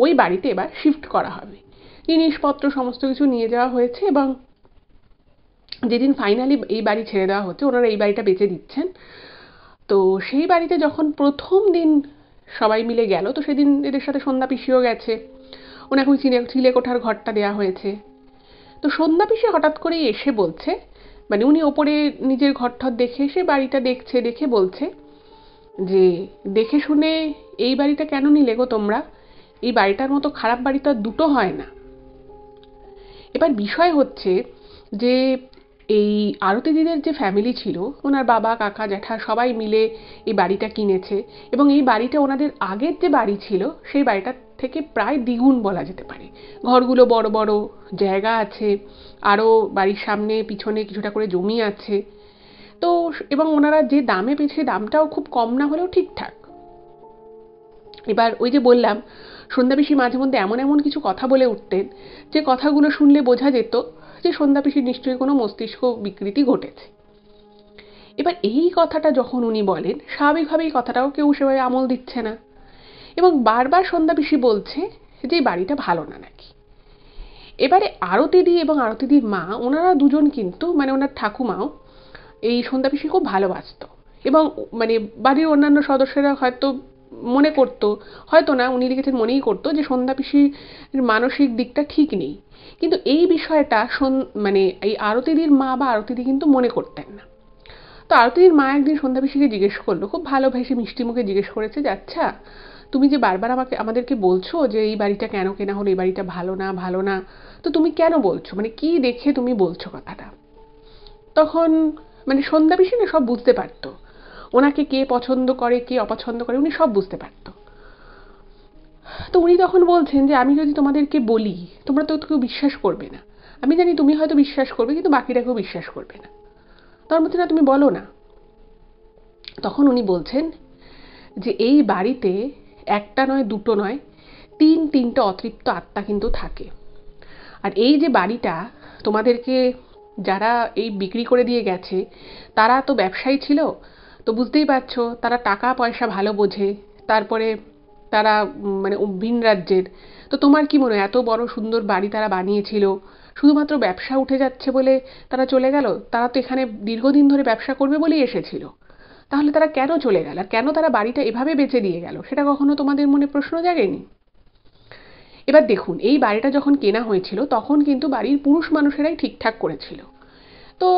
ওই বাড়িতে এবার শিফট করা হবে, জিনিসপত্র সমস্ত কিছু নিয়ে যাওয়া হয়েছে, এবং যেদিন ফাইনালি এই বাড়ি ছেড়ে দেওয়া হচ্ছে, ওনারা এই বাড়িটা বেচে দিচ্ছেন। তো সেই বাড়িতে যখন প্রথম দিন সবাই মিলে গেল, তো সেদিন এদের সাথে সন্ধ্যা পিসিও গেছে, ওনাকে ওই চিলেকোঠার ঘরটা দেওয়া হয়েছে। তো সন্ধ্যা পিসি হঠাৎ করেই এসে বলছে, উনি ওপরে নিজের ঘরঠর দেখে এসে বাড়িটা দেখে বলছে যে দেখে শুনে এই বাড়িটা কেন নিলে গো তোমরা? এই বাড়িটার মতো খারাপ বাড়ি তো আর দুটো হয় না। এবার বিষয় হচ্ছে যে এই আরতিদিদের যে ফ্যামিলি ছিল, ওনার বাবা, কাকা, জ্যাঠা সবাই মিলে এই বাড়িটা কিনেছে, এবং এই বাড়িটা ওনাদের আগের যে বাড়ি ছিল সেই বাড়িটার থেকে প্রায় দ্বিগুণ বলা যেতে পারে। ঘরগুলো বড় বড়, জায়গা আছে, আরও বাড়ির সামনে পিছনে কিছুটা করে জমি আছে। তো এবং ওনারা যে দামে পেয়েছে দামটাও খুব কম না হলেও ঠিকঠাক। এবার ওই যে বললাম সন্ধ্যা পিসি মাঝে মধ্যে এমন এমন কিছু কথা বলে উঠতেন যে কথাগুলো শুনলে বোঝা যেত যে সন্ধ্যা পিসির নিশ্চয়ই কোনো মস্তিষ্ক বিকৃতি ঘটেছে। এবার এই কথাটা যখন উনি বলেন স্বাভাবিকভাবেই কথাটাও কেউ সেভাবে আমল দিচ্ছে না, এবং বারবার সন্ধ্যা পিসি বলছে যে এই বাড়িটা ভালো না নাকি। এবারে আরতিদি এবং আরতিদির মা ওনারা দুজন কিন্তু মানে ওনার ঠাকুমাও এই সন্ধ্যা পিসি খুব ভালোবাসতো, এবং মানে বাড়ির অন্যান্য সদস্যরা হয়তো মনে করতো, হয়তো না উনি লিখেছেন মনেই করতো যে সন্ধ্যা পিসির মানসিক দিকটা ঠিক নেই, কিন্তু এই বিষয়টা মানে এই আরতিদির মা বা আরতিদি কিন্তু মনে করতেন না। তো আরতিদির মা একদিন সন্ধ্যা পিসিকে জিজ্ঞেস করলো, খুব ভালোবেসে মিষ্টি মুখে জিজ্ঞেস করেছে যে আচ্ছা তুমি যে বারবার আমাদেরকে বলছো যে এই বাড়িটা কেন কেনা হলো, এই বাড়িটা ভালো না ভালো না, তো তুমি কেন বলছো, মানে কি দেখে তুমি বলছো কথাটা? তখন মানে সন্ধ্যা পিসি না সব বুঝতে পারতো, ওনাকে কে পছন্দ করে কে অপছন্দ করে উনি সব বুঝতে পারতো। তো উনি তখন বলছেন যে আমি যদি তোমাদেরকে বলি তোমরা তো কেউ বিশ্বাস করবে না, আমি জানি তুমি হয়তো বিশ্বাস করবে কিন্তু বাকিরা কেউ বিশ্বাস করবে না, তার মধ্যে না তুমি বলো না। তখন উনি বলছেন যে এই বাড়িতে একটা নয় দুটো নয় তিনটে অতৃপ্ত আত্মা কিন্তু থাকে। আর এই যে বাড়িটা তোমাদেরকে যারা এই বিক্রি করে দিয়ে গেছে তারা তো ব্যবসায়ী ছিল, তো বুঝতেই পারছো তারা টাকা পয়সা ভালো বোঝে, তারপরে তারা মানে ভিন রাজ্যের। তো তোমার কি মনে হয় এত বড় সুন্দর বাড়ি তারা বানিয়েছিল শুধুমাত্র ব্যবসা উঠে যাচ্ছে বলে তারা চলে গেল? তারা তো এখানে দীর্ঘদিন ধরে ব্যবসা করবে বলেই এসেছিল, তাহলে তারা কেন চলে গেল আর কেন তারা বাড়িটা এভাবে বেচে দিয়ে গেল সেটা কখনো তোমাদের মনে প্রশ্ন জাগেনি? এবার দেখুন এই বাড়িটা যখন কেনা হয়েছিল তখন কিন্তু বাড়ির পুরুষ মানুষেরাই ঠিকঠাক করেছিল। তো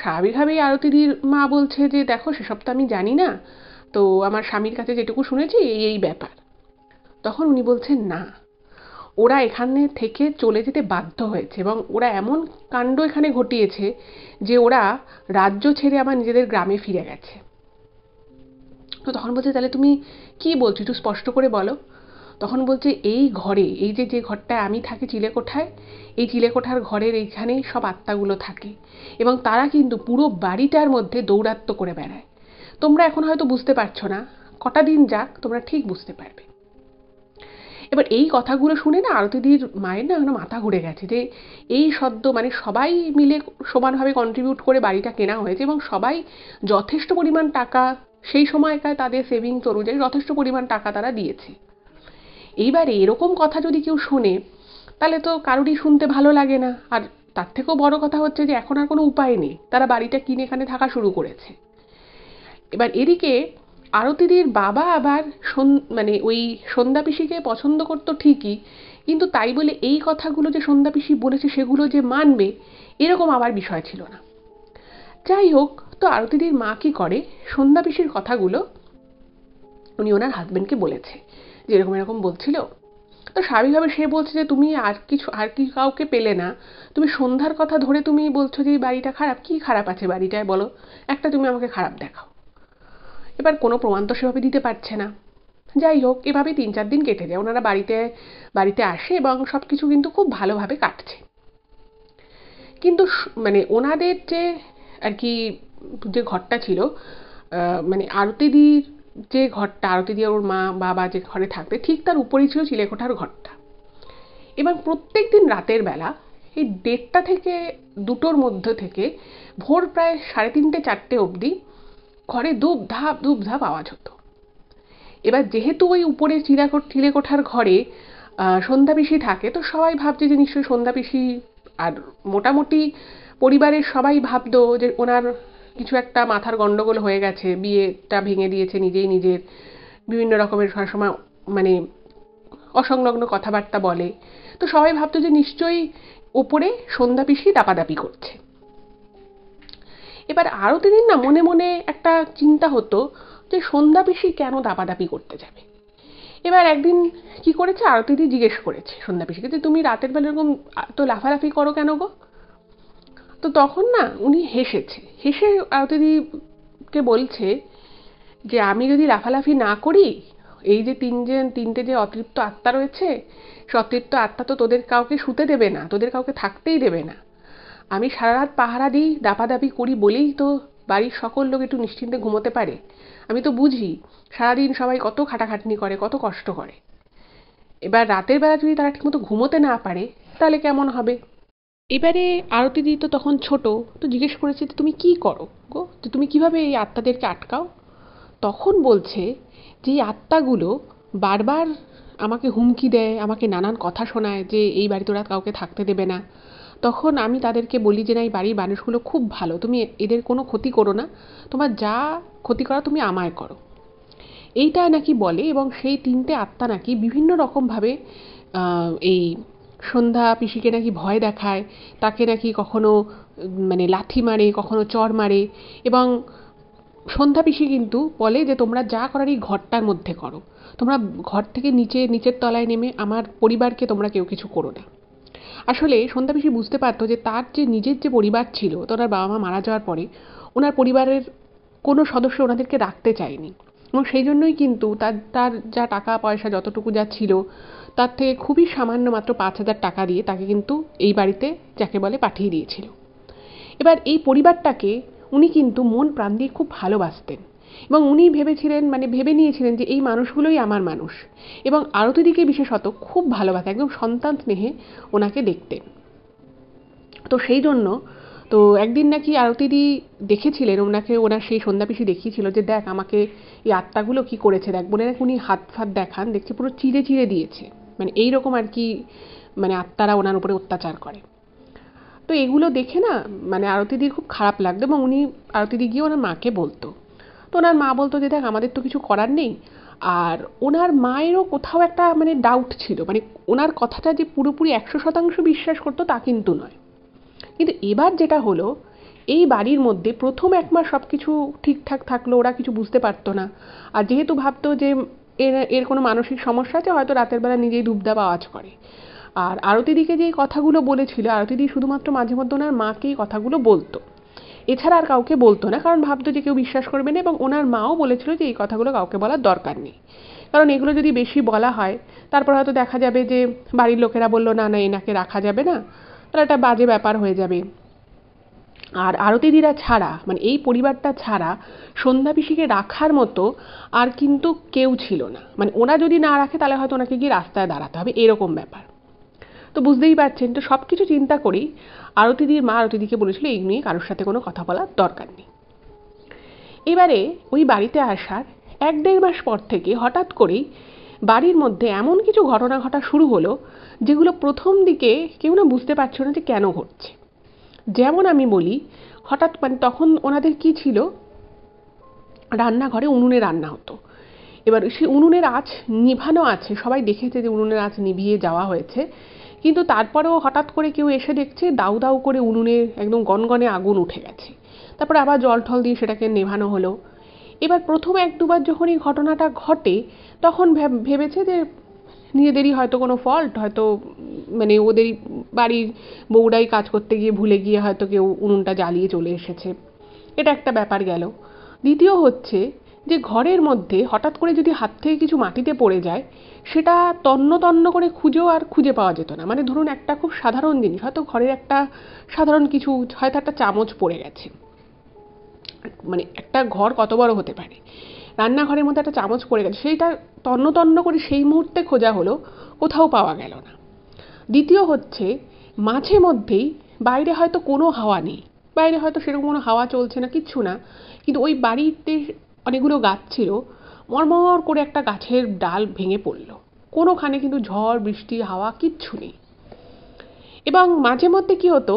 স্বাভাবিকভাবেই আরতিদির মা বলছে যে দেখো সেসব তো আমি জানি না, তো আমার স্বামীর কাছে যেটুকু শুনেছি এই ব্যাপার। তখন উনি বলছেন না, ওরা এখানে থেকে চলে যেতে বাধ্য হয়েছে এবং ওরা এমন কাণ্ড এখানে ঘটিয়েছে যে ওরা রাজ্য ছেড়ে আবার নিজেদের গ্রামে ফিরে গেছে। তো তখন বলছে তাহলে তুমি কি বলছো একটু স্পষ্ট করে বলো। তখন বলছে এই ঘরে এই যে ঘরটায় আমি থাকি চিলেকোঠায়, এই চিলেকোঠার ঘরের এইখানেই সব আত্মাগুলো থাকে এবং তারা কিন্তু পুরো বাড়িটার মধ্যে দৌরাত্ম্য করে বেড়ায়। তোমরা এখন হয়তো বুঝতে পারছো না, কটা দিন যাক তোমরা ঠিক বুঝতে পারবে। এবার এই কথাগুলো শুনে না আরতিদির মায়ের না মাথা ঘুরে গেছে যে এই সদ্য মানে সবাই মিলে সমানভাবে কন্ট্রিবিউট করে বাড়িটা কেনা হয়েছে এবং সবাই যথেষ্ট পরিমাণ টাকা সেই সময়কার তাদের সেভিংস অনুযায়ী যথেষ্ট পরিমাণ টাকা তারা দিয়েছে। এইবারে এরকম কথা যদি কেউ শোনে তাহলে তো কারোরই শুনতে ভালো লাগে না, আর তার থেকেও বড় কথা হচ্ছে যে এখন আর কোনো উপায় নেই, তারা বাড়িটা কিনে এখানে থাকা শুরু করেছে। এবার এদিকে আরতিদির বাবা আবার মানে ওই সন্ধ্যা পিসিকে পছন্দ করতো ঠিকই, কিন্তু তাই বলে এই কথাগুলো যে সন্ধ্যা পিসি বলেছে সেগুলো যে মানবে এরকম আবার বিষয় ছিল না। যাই হোক, তো আরতিদির মা কি করে সন্ধ্যা পিসির কথাগুলো উনি ওনার হাজবেন্ডকে বলেছে যে এরকম এরকম বলছিল। তো স্বাভাবিকভাবে সে বলছে যে তুমি আর কি কাউকে পেলে না, তুমি সন্ধ্যার কথা ধরে তুমি বলছো যে এই বাড়িটা খারাপ, কি খারাপ আছে বাড়িটায় বলো, একটা তুমি আমাকে খারাপ দেখাও। এবার কোনো প্রমাণ তো সেভাবে দিতে পারছে না। যাই হোক এভাবে 3-4 দিন কেটে যায়, ওনারা বাড়িতে আসে এবং সব কিছু কিন্তু খুব ভালোভাবে কাটছে। কিন্তু মানে ওনাদের যে আর কি যে ঘরটা ছিল মানে আরতিদির যে ঘরটা, আরতিদি আর ওর মা বাবা যে ঘরে থাকতে ঠিক তার উপরেই ছিল চিলেকোঠার ঘরটা। এবার প্রত্যেক দিন রাতের বেলা এই 1:30 থেকে 2টোর মধ্যে থেকে ভোর প্রায় 3:30-4টে অবধি ঘরে ধূপ ধাপ আওয়াজ হতো। এবার যেহেতু ওই উপরে চিলেকোঠার ঘরে সন্ধ্যা পিসি থাকে, তো সবাই ভাবছে যে নিশ্চয়ই সন্ধ্যা পিসি, আর মোটামুটি পরিবারের সবাই ভাবতো যে ওনার কিছু একটা মাথার গন্ডগোল হয়ে গেছে, বিয়েটা ভেঙে দিয়েছে নিজের বিভিন্ন রকমের সময় মানে অসংলগ্ন কথাবার্তা বলে। তো সবাই ভাবতো যে নিশ্চয়ই ওপরে সন্ধ্যা পিসি দাপাদাপি করছে। এবার আরতিদিন না মনে মনে একটা চিন্তা হতো যে সন্ধ্যা পিসি কেন দাপাদাপি করতে যাবে। এবার একদিন কি করেছে আরতিদি জিজ্ঞেস করেছে সন্ধ্যা পিসিকে যে তুমি রাতের বেলা এরকম তো লাফালাফি করো কেন গো? তো তখন না উনি হেসে আরতিদিকে বলছে যে আমি যদি লাফালাফি না করি এই যে তিনটে যে অতৃপ্ত আত্মা রয়েছে সে অতৃপ্ত আত্মা তো তোদের কাউকে শুতে দেবে না, তোদের কাউকে থাকতেই দেবে না। আমি সারা রাত পাহারা দিই দাপাদাপি করি বলেই তো বাড়ির সকল লোক একটু নিশ্চিন্তে ঘুমোতে পারে? আমি তো বুঝি সারাদিন সবাই কত খাটাখাটনি করে, কত কষ্ট করে। এবার রাতের বেলা যদি তারা ঠিকমতো ঘুমোতে না পারে তাহলে কেমন হবে? এবারে আরতি দি তো তখন ছোট, তো জিজ্ঞেস করেছে যে তুমি কি করো গো, যে তুমি কিভাবে এই আত্মাদেরকে আটকাও? তখন বলছে যে এই আত্মাগুলো বারবার আমাকে হুমকি দেয়, আমাকে নানান কথা শোনায় যে এই বাড়িতে ওরা কাউকে থাকতে দেবে না। তখন আমি তাদেরকে বলি যে না, এই বাড়ির মানুষগুলো খুব ভালো, তুমি এদের কোনো ক্ষতি করো না, তোমার যা ক্ষতি করা তুমি আমায় করো, এইটা নাকি বলে। এবং সেই তিনটে আত্মা নাকি বিভিন্ন রকমভাবে এই সন্ধ্যা পিসিকে নাকি ভয় দেখায়, তাকে নাকি কখনো মানে লাথি মারে, কখনো চড় মারে। এবং সন্ধ্যা পিসি কিন্তু বলে যে তোমরা যা করার এই ঘরটার মধ্যে করো, তোমরা ঘর থেকে নিচের তলায় নেমে আমার পরিবারকে তোমরা কেউ কিছু করো না। আসলে সন্ধ্যা পিসি বুঝতে পারতো যে তার যে নিজের যে পরিবার ছিল, তো ওনার বাবা মা মারা যাওয়ার পরে ওনার পরিবারের কোনো সদস্য ওনাদেরকে রাখতে চায়নি, এবং সেই জন্যই কিন্তু তার তার যা টাকা পয়সা যতটুকু যা ছিল তার থেকে খুবই সামান্য মাত্র 5,000 টাকা দিয়ে তাকে কিন্তু এই বাড়িতে যাকে বলে পাঠিয়ে দিয়েছিল। এবার এই পরিবারটাকে উনি কিন্তু মন প্রাণ দিয়ে খুব ভালোবাসতেন, এবং উনি ভেবেছিলেন, মানে ভেবে নিয়েছিলেন যে এই মানুষগুলোই আমার মানুষ। এবং আরতিদিকে বিশেষত খুব ভালোবাসে, একদম সন্তান স্নেহে ওনাকে দেখতেন। তো সেই জন্য তো একদিন নাকি আরতিদি দেখেছিলেন ওনাকে, ওনার সেই সন্ধ্যা পিসি দেখিয়েছিল যে দেখ আমাকে এই আত্মাগুলো কি করেছে দেখ, বলে নাকি উনি হাত ফাত দেখান, দেখছে পুরো চিড়ে চিড়ে দিয়েছে, মানে এইরকম আর কি, মানে আত্মারা ওনার উপরে অত্যাচার করে। তো এগুলো দেখে না মানে আরতিদির খুব খারাপ লাগতো, এবং উনি আরতিদি গিয়ে ওনার মাকে বলতো। তো ওনার মা বলতো যে দেখ আমাদের তো কিছু করার নেই। আর ওনার মায়েরও কোথাও একটা মানে ডাউট ছিল, মানে ওনার কথাটা যে পুরোপুরি 100% বিশ্বাস করতো তা কিন্তু নয়। কিন্তু এবার যেটা হলো, এই বাড়ির মধ্যে প্রথম 1 মাস সব কিছু ঠিকঠাক থাকলো, ওরা কিছু বুঝতে পারতো না। আর যেহেতু ভাবতো যে এর এর কোনো মানসিক সমস্যা আছে, হয়তো রাতের বেলা নিজেই ধূপধাপ আওয়াজ করে। আর আরতিদিকে যে কথাগুলো বলেছিল, আরতিদি শুধুমাত্র মাঝে মধ্যে ওনার মাকে এই কথাগুলো বলতো, এছাড়া আর কাউকে বলতো না, কারণ ভাবতো যে কেউ বিশ্বাস করবে না। এবং ওনার মাও বলেছিল যে এই কথাগুলো কাউকে বলার দরকার নেই, কারণ এগুলো যদি বেশি বলা হয় তারপর হয়তো দেখা যাবে যে বাড়ির লোকেরা বললো না না এনাকে রাখা যাবে না, তাহলে একটা বাজে ব্যাপার হয়ে যাবে। আর আরতিদিরা ছাড়া, মানে এই পরিবারটা ছাড়া সন্ধ্যা পিসিকে রাখার মতো আর কিন্তু কেউ ছিল না। মানে ওনা যদি না রাখে তাহলে হয়তো ওনাকে গিয়ে রাস্তায় দাঁড়াতে হবে, এরকম ব্যাপার। তো বুঝতেই পারছেন, তো সব কিছু চিন্তা করেই আরতিদির মা আরতিদিকে বলেছিল এই নিয়ে কারোর সাথে কোনো কথা বলার দরকার নেই। এবারে ওই বাড়িতে আসার 1-1.5 মাস পর থেকে হঠাৎ করেই বাড়ির মধ্যে এমন কিছু ঘটনা ঘটা শুরু হলো যেগুলো প্রথম দিকে কেউ না বুঝতে পারছিল না যে কেন ঘটছে। যেমন আমি বলি, হঠাৎ মানে তখন ওনাদের কি ছিল, রান্নাঘরে উনুনে রান্না হতো। এবার সেই উনুনের আঁচ নিভানো আছে, সবাই দেখেছে যে উনুনের আঁচ নিভিয়ে যাওয়া হয়েছে, কিন্তু তারপরেও হঠাৎ করে কেউ এসে দেখছে দাউ দাউ করে উনুনে একদম গনগনে আগুন উঠে গেছে। তারপরে আবার জল টল দিয়ে সেটাকে নেভানো হলো। এবার প্রথম 1-2 বার যখন এই ঘটনাটা ঘটে তখন ভেবেছে যে নিজেদেরই হয়তো কোনো ফল্ট, হয়তো মানে ওদেরই বাড়ির বউরাই কাজ করতে গিয়ে ভুলে গিয়ে হয়তো কেউ উনুনটা জ্বালিয়ে চলে এসেছে, এটা একটা ব্যাপার গেল। দ্বিতীয় হচ্ছে যে ঘরের মধ্যে হঠাৎ করে যদি হাত থেকে কিছু মাটিতে পড়ে যায়, সেটা তন্ন তন্ন করে খুঁজেও আর খুঁজে পাওয়া যেত না। মানে ধরুন একটা খুব সাধারণ জিনিস, হয়তো ঘরের একটা সাধারণ কিছু, হয়তো একটা চামচ পড়ে গেছে, মানে একটা ঘর কত বড় হতে পারে, রান্নাঘরের মধ্যে একটা চামচ পড়ে গেছে, সেইটা তন্ন তন্ন করে সেই মুহূর্তে খোঁজা হলো, কোথাও পাওয়া গেল না। দ্বিতীয় হচ্ছে মাঝে মধ্যেই বাইরে হয়তো কোনো হাওয়া নেই, বাইরে হয়তো সেরকম কোনো হাওয়া চলছে না, কিচ্ছু না, কিন্তু ওই বাড়িতে অনেকগুলো গাছ ছিল, মরমর করে একটা গাছের ডাল ভেঙে পড়লো, কোনোখানে কিন্তু ঝড় বৃষ্টি হাওয়া কিচ্ছু নেই। এবং মাঝে মধ্যে কি হতো,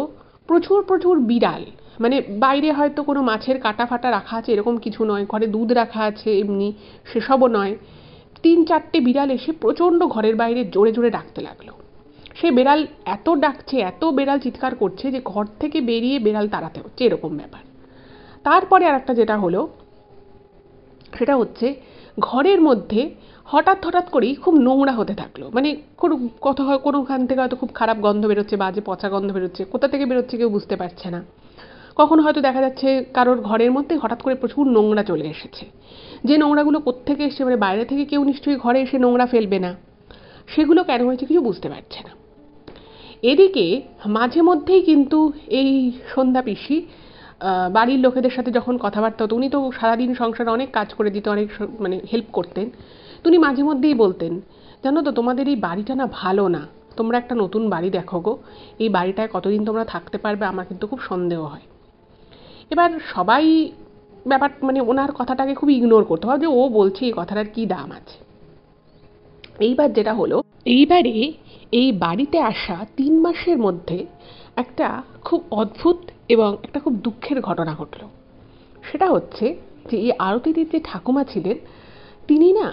প্রচুর প্রচুর বিড়াল, মানে বাইরে হয়তো কোনো মাছের কাটা ফাটা রাখা আছে এরকম কিছু নয়, ঘরে দুধ রাখা আছে এমনি সেসবও নয়, 3-4টে বিড়াল এসে প্রচণ্ড ঘরের বাইরে জোরে জোরে ডাকতে লাগলো। সে বেড়াল এত ডাকছে, এত বেড়াল চিৎকার করছে যে ঘর থেকে বেরিয়ে বেড়াল তাড়াতে হচ্ছে, এরকম ব্যাপার। তারপরে আর একটা যেটা হলো সেটা হচ্ছে ঘরের মধ্যে হঠাৎ হঠাৎ করেই খুব নোংরা হতে থাকলো, মানে কোনোখান থেকে হয়তো খুব খারাপ গন্ধ বেরোচ্ছে, বাজে পচা গন্ধ বেরোচ্ছে, কোথা থেকে বেরোচ্ছে কেউ বুঝতে পারছে না। কখনো হয়তো দেখা যাচ্ছে কারোর ঘরের মধ্যে হঠাৎ করে প্রচুর নোংরা চলে এসেছে, যে নোংরাগুলো কোত্থেকে এসছে, মানে বাইরে থেকে কেউ নিশ্চয়ই ঘরে এসে নোংরা ফেলবে না, সেগুলো কেন হয়েছে কিছু বুঝতে পারছে না। এদিকে মাঝে মধ্যেই কিন্তু এই সন্ধ্যা পিসি বাড়ির লোকেদের সাথে যখন কথাবার্তা হতো, উনি তো সারাদিন সংসারে অনেক কাজ করে দিতে, অনেক মানে হেল্প করতেন, তো উনি মাঝে মধ্যেই বলতেন, জানো তো তোমাদের এই বাড়িটা না ভালো না, তোমরা একটা নতুন বাড়ি দেখো গো, এই বাড়িটায় কতদিন তোমরা থাকতে পারবে, আমার কিন্তু খুব সন্দেহ হয়। এবার সবাই ব্যাপার মানে ওনার কথাটাকে খুব ইগনোর করতে হবে, যে ও বলছে এই কথাটার কী দাম আছে। এইবার যেটা হলো, এইবারে এই বাড়িতে আসা 3 মাসের মধ্যে একটা খুব অদ্ভুত এবং একটা খুব দুঃখের ঘটনা ঘটল। সেটা হচ্ছে যে এই আরতিদির যে ঠাকুমা ছিলেন, তিনি না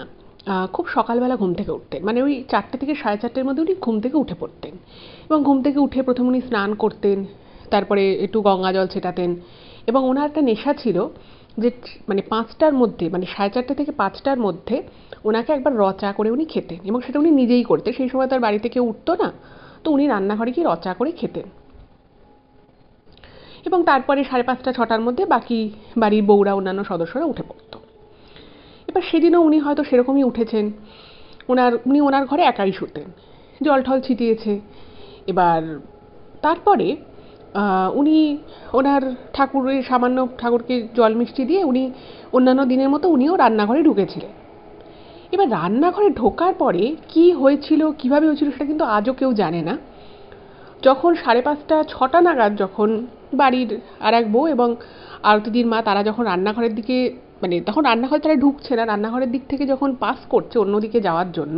খুব সকালবেলা ঘুম থেকে উঠতেন, মানে ওই 4টে থেকে 4:30-এর মধ্যে উনি ঘুম থেকে উঠে পড়তেন, এবং ঘুম থেকে উঠে প্রথমে উনি স্নান করতেন, তারপরে একটু গঙ্গা জল ছেটাতেন, এবং ওনার একটা নেশা ছিল যে মানে 5টার মধ্যে, মানে 4:30 থেকে 5টার মধ্যে ওনাকে একবার চা করে উনি খেতেন, এবং সেটা উনি নিজেই করতেন। সেই সময় তার বাড়িতে কেউ উঠতো না, তো উনি রান্নাঘরে গিয়ে চা করে খেতেন, এবং তারপরে 5:30-6টার মধ্যে বাকি বাড়ির বউরা অন্যান্য সদস্যরা উঠে পড়তো। এবার সেদিনও উনি হয়তো সেরকমই উঠেছেন, উনি ওনার ঘরে একাই শুতেন, জল ঠল ছিটিয়েছে। এবার তারপরে উনি ওনার ঠাকুরের সামান্য ঠাকুরকে জল মিষ্টি দিয়ে উনি অন্যান্য দিনের মতো উনিও রান্নাঘরে ঢুকেছিলেন। এবার রান্নাঘরে ঢোকার পরে কি হয়েছিল, কিভাবে হয়েছিল, সেটা কিন্তু আজও কেউ জানে না। যখন 5:30-6টা নাগাদ যখন বাড়ির আর এক বউ এবং আরতিদির মা তারা যখন রান্নাঘরের দিকে, মানে তখন রান্নাঘরে তারা ঢুকছে না, রান্নাঘরের দিক থেকে যখন পাস করছে অন্যদিকে যাওয়ার জন্য,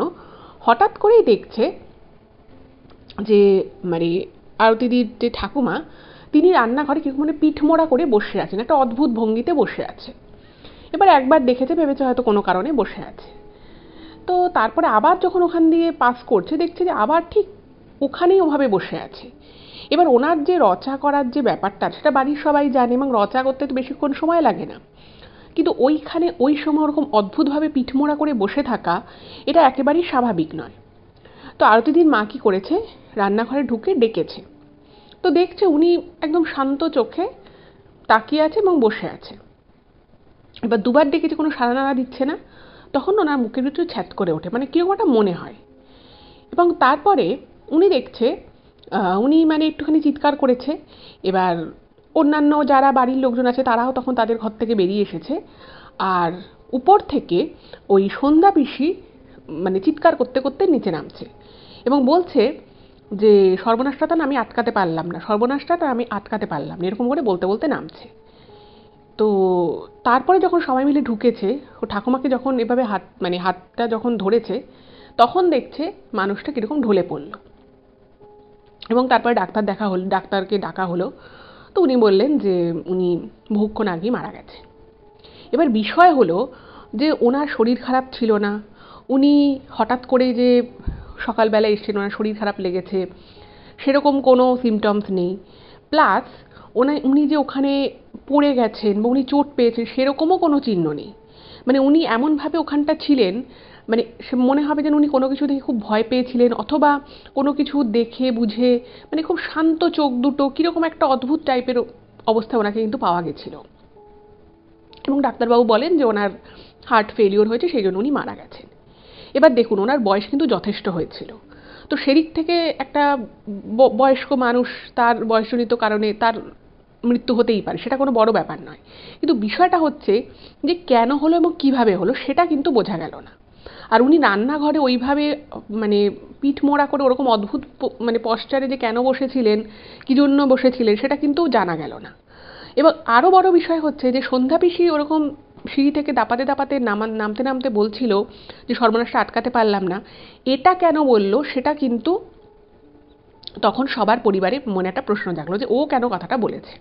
হঠাৎ করেই দেখছে যে মানে আরতিদির যে ঠাকুমা, তিনি রান্নাঘরে কিরকম মানে পিঠ মোড়া করে বসে আছেন, একটা অদ্ভুত ভঙ্গিতে বসে আছে। এবার একবার দেখেছে, ভেবেছে হয়তো কোনো কারণে বসে আছে। তো তারপরে আবার যখন ওখান দিয়ে পাস করছে, দেখছে যে আবার ঠিক ওখানেই ওভাবে বসে আছে। এবার ওনার যে রচা করার যে ব্যাপারটা, সেটা বাড়ির সবাই জানে, এবং রচা করতে তো বেশিক্ষণ সময় লাগে না, কিন্তু ওইখানে ওই সময় ওরকম অদ্ভুতভাবে পিঠমোড়া করে বসে থাকা, এটা একেবারেই স্বাভাবিক নয়। তো আরতিদির মা কী করেছে, রান্নাঘরে ঢুকে ডেকেছে, তো দেখছে উনি একদম শান্ত চোখে তাকিয়ে আছে এবং বসে আছে। এবার দুবার ডেকেছে, কোনো সাড়া নাড়া দিচ্ছে না, তখন ওনার মুখের ভিতরে ছ্যাদ করে ওঠে, মানে কীরকম একটা মনে হয়। এবং তারপরে উনি দেখছে উনি মানে একটুখানি চিৎকার করেছে। এবার অন্যান্য যারা বাড়ির লোকজন আছে তারাও তখন তাদের ঘর থেকে বেরিয়ে এসেছে, আর উপর থেকে ওই সন্ধ্যা পিসি মানে চিৎকার করতে করতে নিচে নামছে এবং বলছে যে সর্বনাশটা আমি আটকাতে পারলাম না, সর্বনাশটা আমি আটকাতে পারলাম না, এরকম করে বলতে বলতে নামছে। তো তারপরে যখন সবাই মিলে ঢুকেছে, ও ঠাকুমাকে যখন এভাবে হাতটা যখন ধরেছে, তখন দেখছে মানুষটা কীরকম ঢলে পড়ল, এবং তারপরে ডাক্তারকে ডাকা হলো। তো উনি বললেন যে উনি বহুক্ষণ আগেই মারা গেছে। এবার বিষয় হলো যে ওনার শরীর খারাপ ছিল না, উনি হঠাৎ করে যে সকালবেলা এসেছেন, ওনার শরীর খারাপ লেগেছে সেরকম কোনো সিমটমস নেই, প্লাস উনি যে ওখানে পড়ে গেছেন বা উনি চোট পেয়েছেন সেরকমও কোনো চিহ্ন নেই। মানে উনি এমনভাবে ওখানটা ছিলেন, মানে মনে হবে যেন উনি কোনো কিছু দেখে খুব ভয় পেয়েছিলেন, অথবা কোনো কিছু দেখে বুঝে মানে খুব শান্ত চোখ দুটো কীরকম একটা অদ্ভুত টাইপের অবস্থা ওনাকে কিন্তু পাওয়া গেছিল। এবং ডাক্তারবাবু বলেন যে ওনার হার্ট ফেলিওর হয়েছে, সেই জন্য উনি মারা গেছেন। এবার দেখুন, ওনার বয়স কিন্তু যথেষ্ট হয়েছিল, তো সেদিক থেকে একটা বয়স্ক মানুষ, তার বয়সজনিত কারণে তার মৃত্যু হতেই পারে, সেটা কোনো বড় ব্যাপার নয়। কিন্তু বিষয়টা হচ্ছে যে কেন হলো এবং কিভাবে হলো সেটা কিন্তু বোঝা গেল না। আর উনি রান্নাঘরে ওইভাবে মানে পিঠ মোড়া করে ওরকম অদ্ভুত মানে পশ্চারে যে কেন বসেছিলেন, কী জন্য বসেছিলেন, সেটা কিন্তু জানা গেল না। এবং আরও বড় বিষয় হচ্ছে যে সন্ধ্যা পিসি ওরকম সিঁড়ি থেকে দাপাতে দাপাতে নামতে নামতে বলছিল যে সর্বনাশটা আটকাতে পারলাম না, এটা কেন বললো সেটা কিন্তু তখন সবার পরিবারে মনে একটা প্রশ্ন জাগলো যে ও কেন কথাটা বলেছে।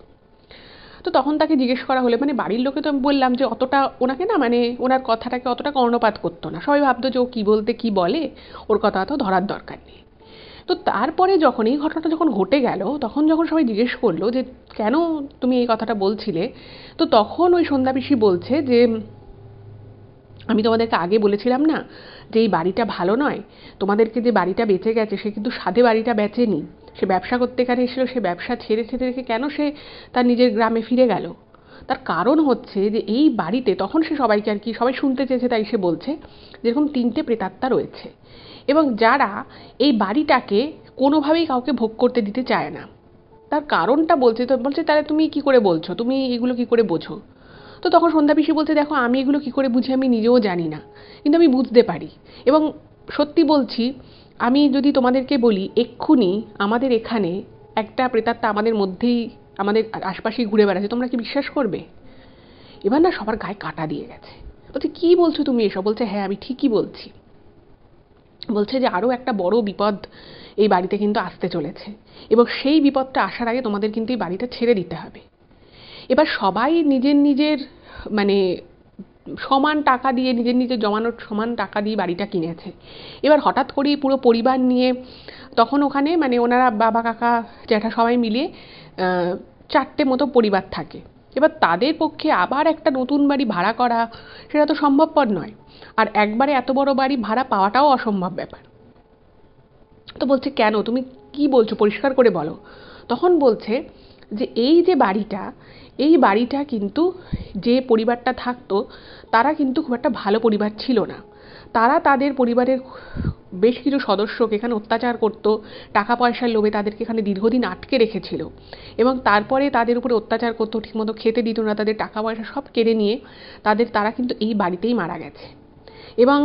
তো তখন তাকে জিজ্ঞেস করা হলে, মানে বাড়ির লোকে তো আমি বললাম যে অতটা ওনাকে না, মানে ওনার কথাটাকে অতটা কর্ণপাত করতো না, সবাই ভাবতো যে ও কী বলতে কী বলে, ওর কথা তো ধরার দরকার নেই। তো তারপরে যখন এই ঘটনাটা যখন ঘটে গেল, তখন যখন সবাই জিজ্ঞেস করলো যে কেন তুমি এই কথাটা বলছিলে, তো তখন ওই সন্ধ্যা পিসি বলছে যে আমি তোমাদেরকে আগে বলেছিলাম না যে এই বাড়িটা ভালো নয়, তোমাদেরকে যে বাড়িটা বেঁচে গেছে সে কিন্তু সাধে বাড়িটা বেচেনি, সে ব্যবসা করতে এখানে এসেছিল, সে ব্যবসা ছেড়ে রেখে কেন সে তার নিজের গ্রামে ফিরে গেল। তার কারণ হচ্ছে যে এই বাড়িতে, তখন সে সবাইকে আর কি সবাই শুনতে চেয়েছে তাই সে বলছে, যেরকম 3টে প্রেতাত্মা রয়েছে এবং যারা এই বাড়িটাকে কোনোভাবেই কাউকে ভোগ করতে দিতে চায় না। তার কারণটা বলছে, তো বলছে তাহলে তুমি কি করে বলছো, তুমি এগুলো কি করে বোঝো? তো তখন সন্ধ্যা পিসি বলছে, দেখো আমি এগুলো কি করে বুঝি আমি নিজেও জানি না, কিন্তু আমি বুঝতে পারি। এবং সত্যি বলছি, আমি যদি তোমাদেরকে বলি এক্ষুনি আমাদের এখানে একটা প্রেতাত্মা আমাদের মধ্যেই, আমাদের আশপাশেই ঘুরে বেড়াচ্ছে, তোমরা কি বিশ্বাস করবে? এবার না সবার গায়ে কাটা দিয়ে গেছে। বলছে কি বলছো তুমি এসব? বলছে হ্যাঁ আমি ঠিকই বলছি। বলছে যে আরও একটা বড় বিপদ এই বাড়িতে কিন্তু আসতে চলেছে, এবং সেই বিপদটা আসার আগে তোমাদের কিন্তু এই বাড়িটা ছেড়ে দিতে হবে। এবার সবাই নিজের নিজের মানে সমান টাকা দিয়ে, নিজের নিজের জমানোর সমান টাকা দিয়ে বাড়িটা কিনেছে। এবার হঠাৎ করেই পুরো পরিবার নিয়ে, তখন ওখানে মানে ওনারা বাবা কাকা জ্যাঠা সবাই মিলিয়ে 4টে মতো পরিবার থাকে। এবার তাদের পক্ষে আবার একটা নতুন বাড়ি ভাড়া করা সেটা তো সম্ভবপর নয়, আর একবারে এত বড় বাড়ি ভাড়া পাওয়াটাও অসম্ভব ব্যাপার। তো বলছে কেন, তুমি কি বলছো পরিষ্কার করে বলো। তখন বলছে যে এই যে বাড়িটা, এই বাড়িটা কিন্তু যে পরিবারটা থাকতো তারা কিন্তু খুব একটা ভালো পরিবার ছিল না। তারা তাদের পরিবারের বেশ কিছু সদস্যকে এখানে অত্যাচার করতো, টাকা পয়সার লোভে তাদেরকে এখানে দীর্ঘদিন আটকে রেখেছিল, এবং তারপরে তাদের উপরে অত্যাচার করতো, ঠিকমতো খেতে দিত না, তাদের টাকা পয়সা সব কেড়ে নিয়ে তারা কিন্তু এই বাড়িতেই মারা গেছে। এবং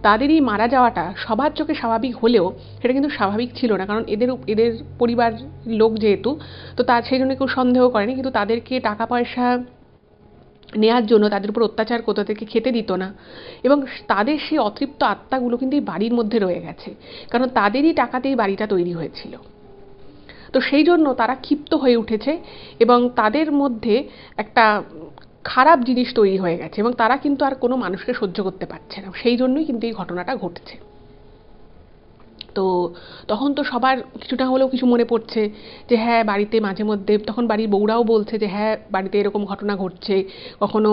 তাদের এই মারা যাওয়াটা সবার চোখে স্বাভাবিক হলেও সেটা কিন্তু স্বাভাবিক ছিল না, কারণ এদের পরিবার লোক যেহেতু, তো তার সেই জন্য কেউ সন্দেহ করেনি, কিন্তু তাদেরকে টাকা পয়সা নেওয়ার জন্য তাদের উপর অত্যাচার করতো, তাদেরকে খেতে দিত না, এবং তাদের সেই অতৃপ্ত আত্মাগুলো কিন্তু এই বাড়ির মধ্যে রয়ে গেছে, কারণ তাদেরই টাকাতেই বাড়িটা তৈরি হয়েছিল। তো সেই জন্য তারা ক্ষিপ্ত হয়ে উঠেছে, এবং তাদের মধ্যে একটা খারাপ জিনিস তৈরি হয়ে গেছে, এবং তারা কিন্তু আর কোনো মানুষকে সহ্য করতে পারছে না, সেই জন্যই কিন্তু এই ঘটনাটা ঘটছে। তো তখন তো সবার কিছুটা হলেও কিছু মনে পড়ছে যে হ্যাঁ বাড়িতে মাঝে মধ্যে, তখন বাড়ির বউরাও বলছে যে হ্যাঁ বাড়িতে এরকম ঘটনা ঘটছে, কখনো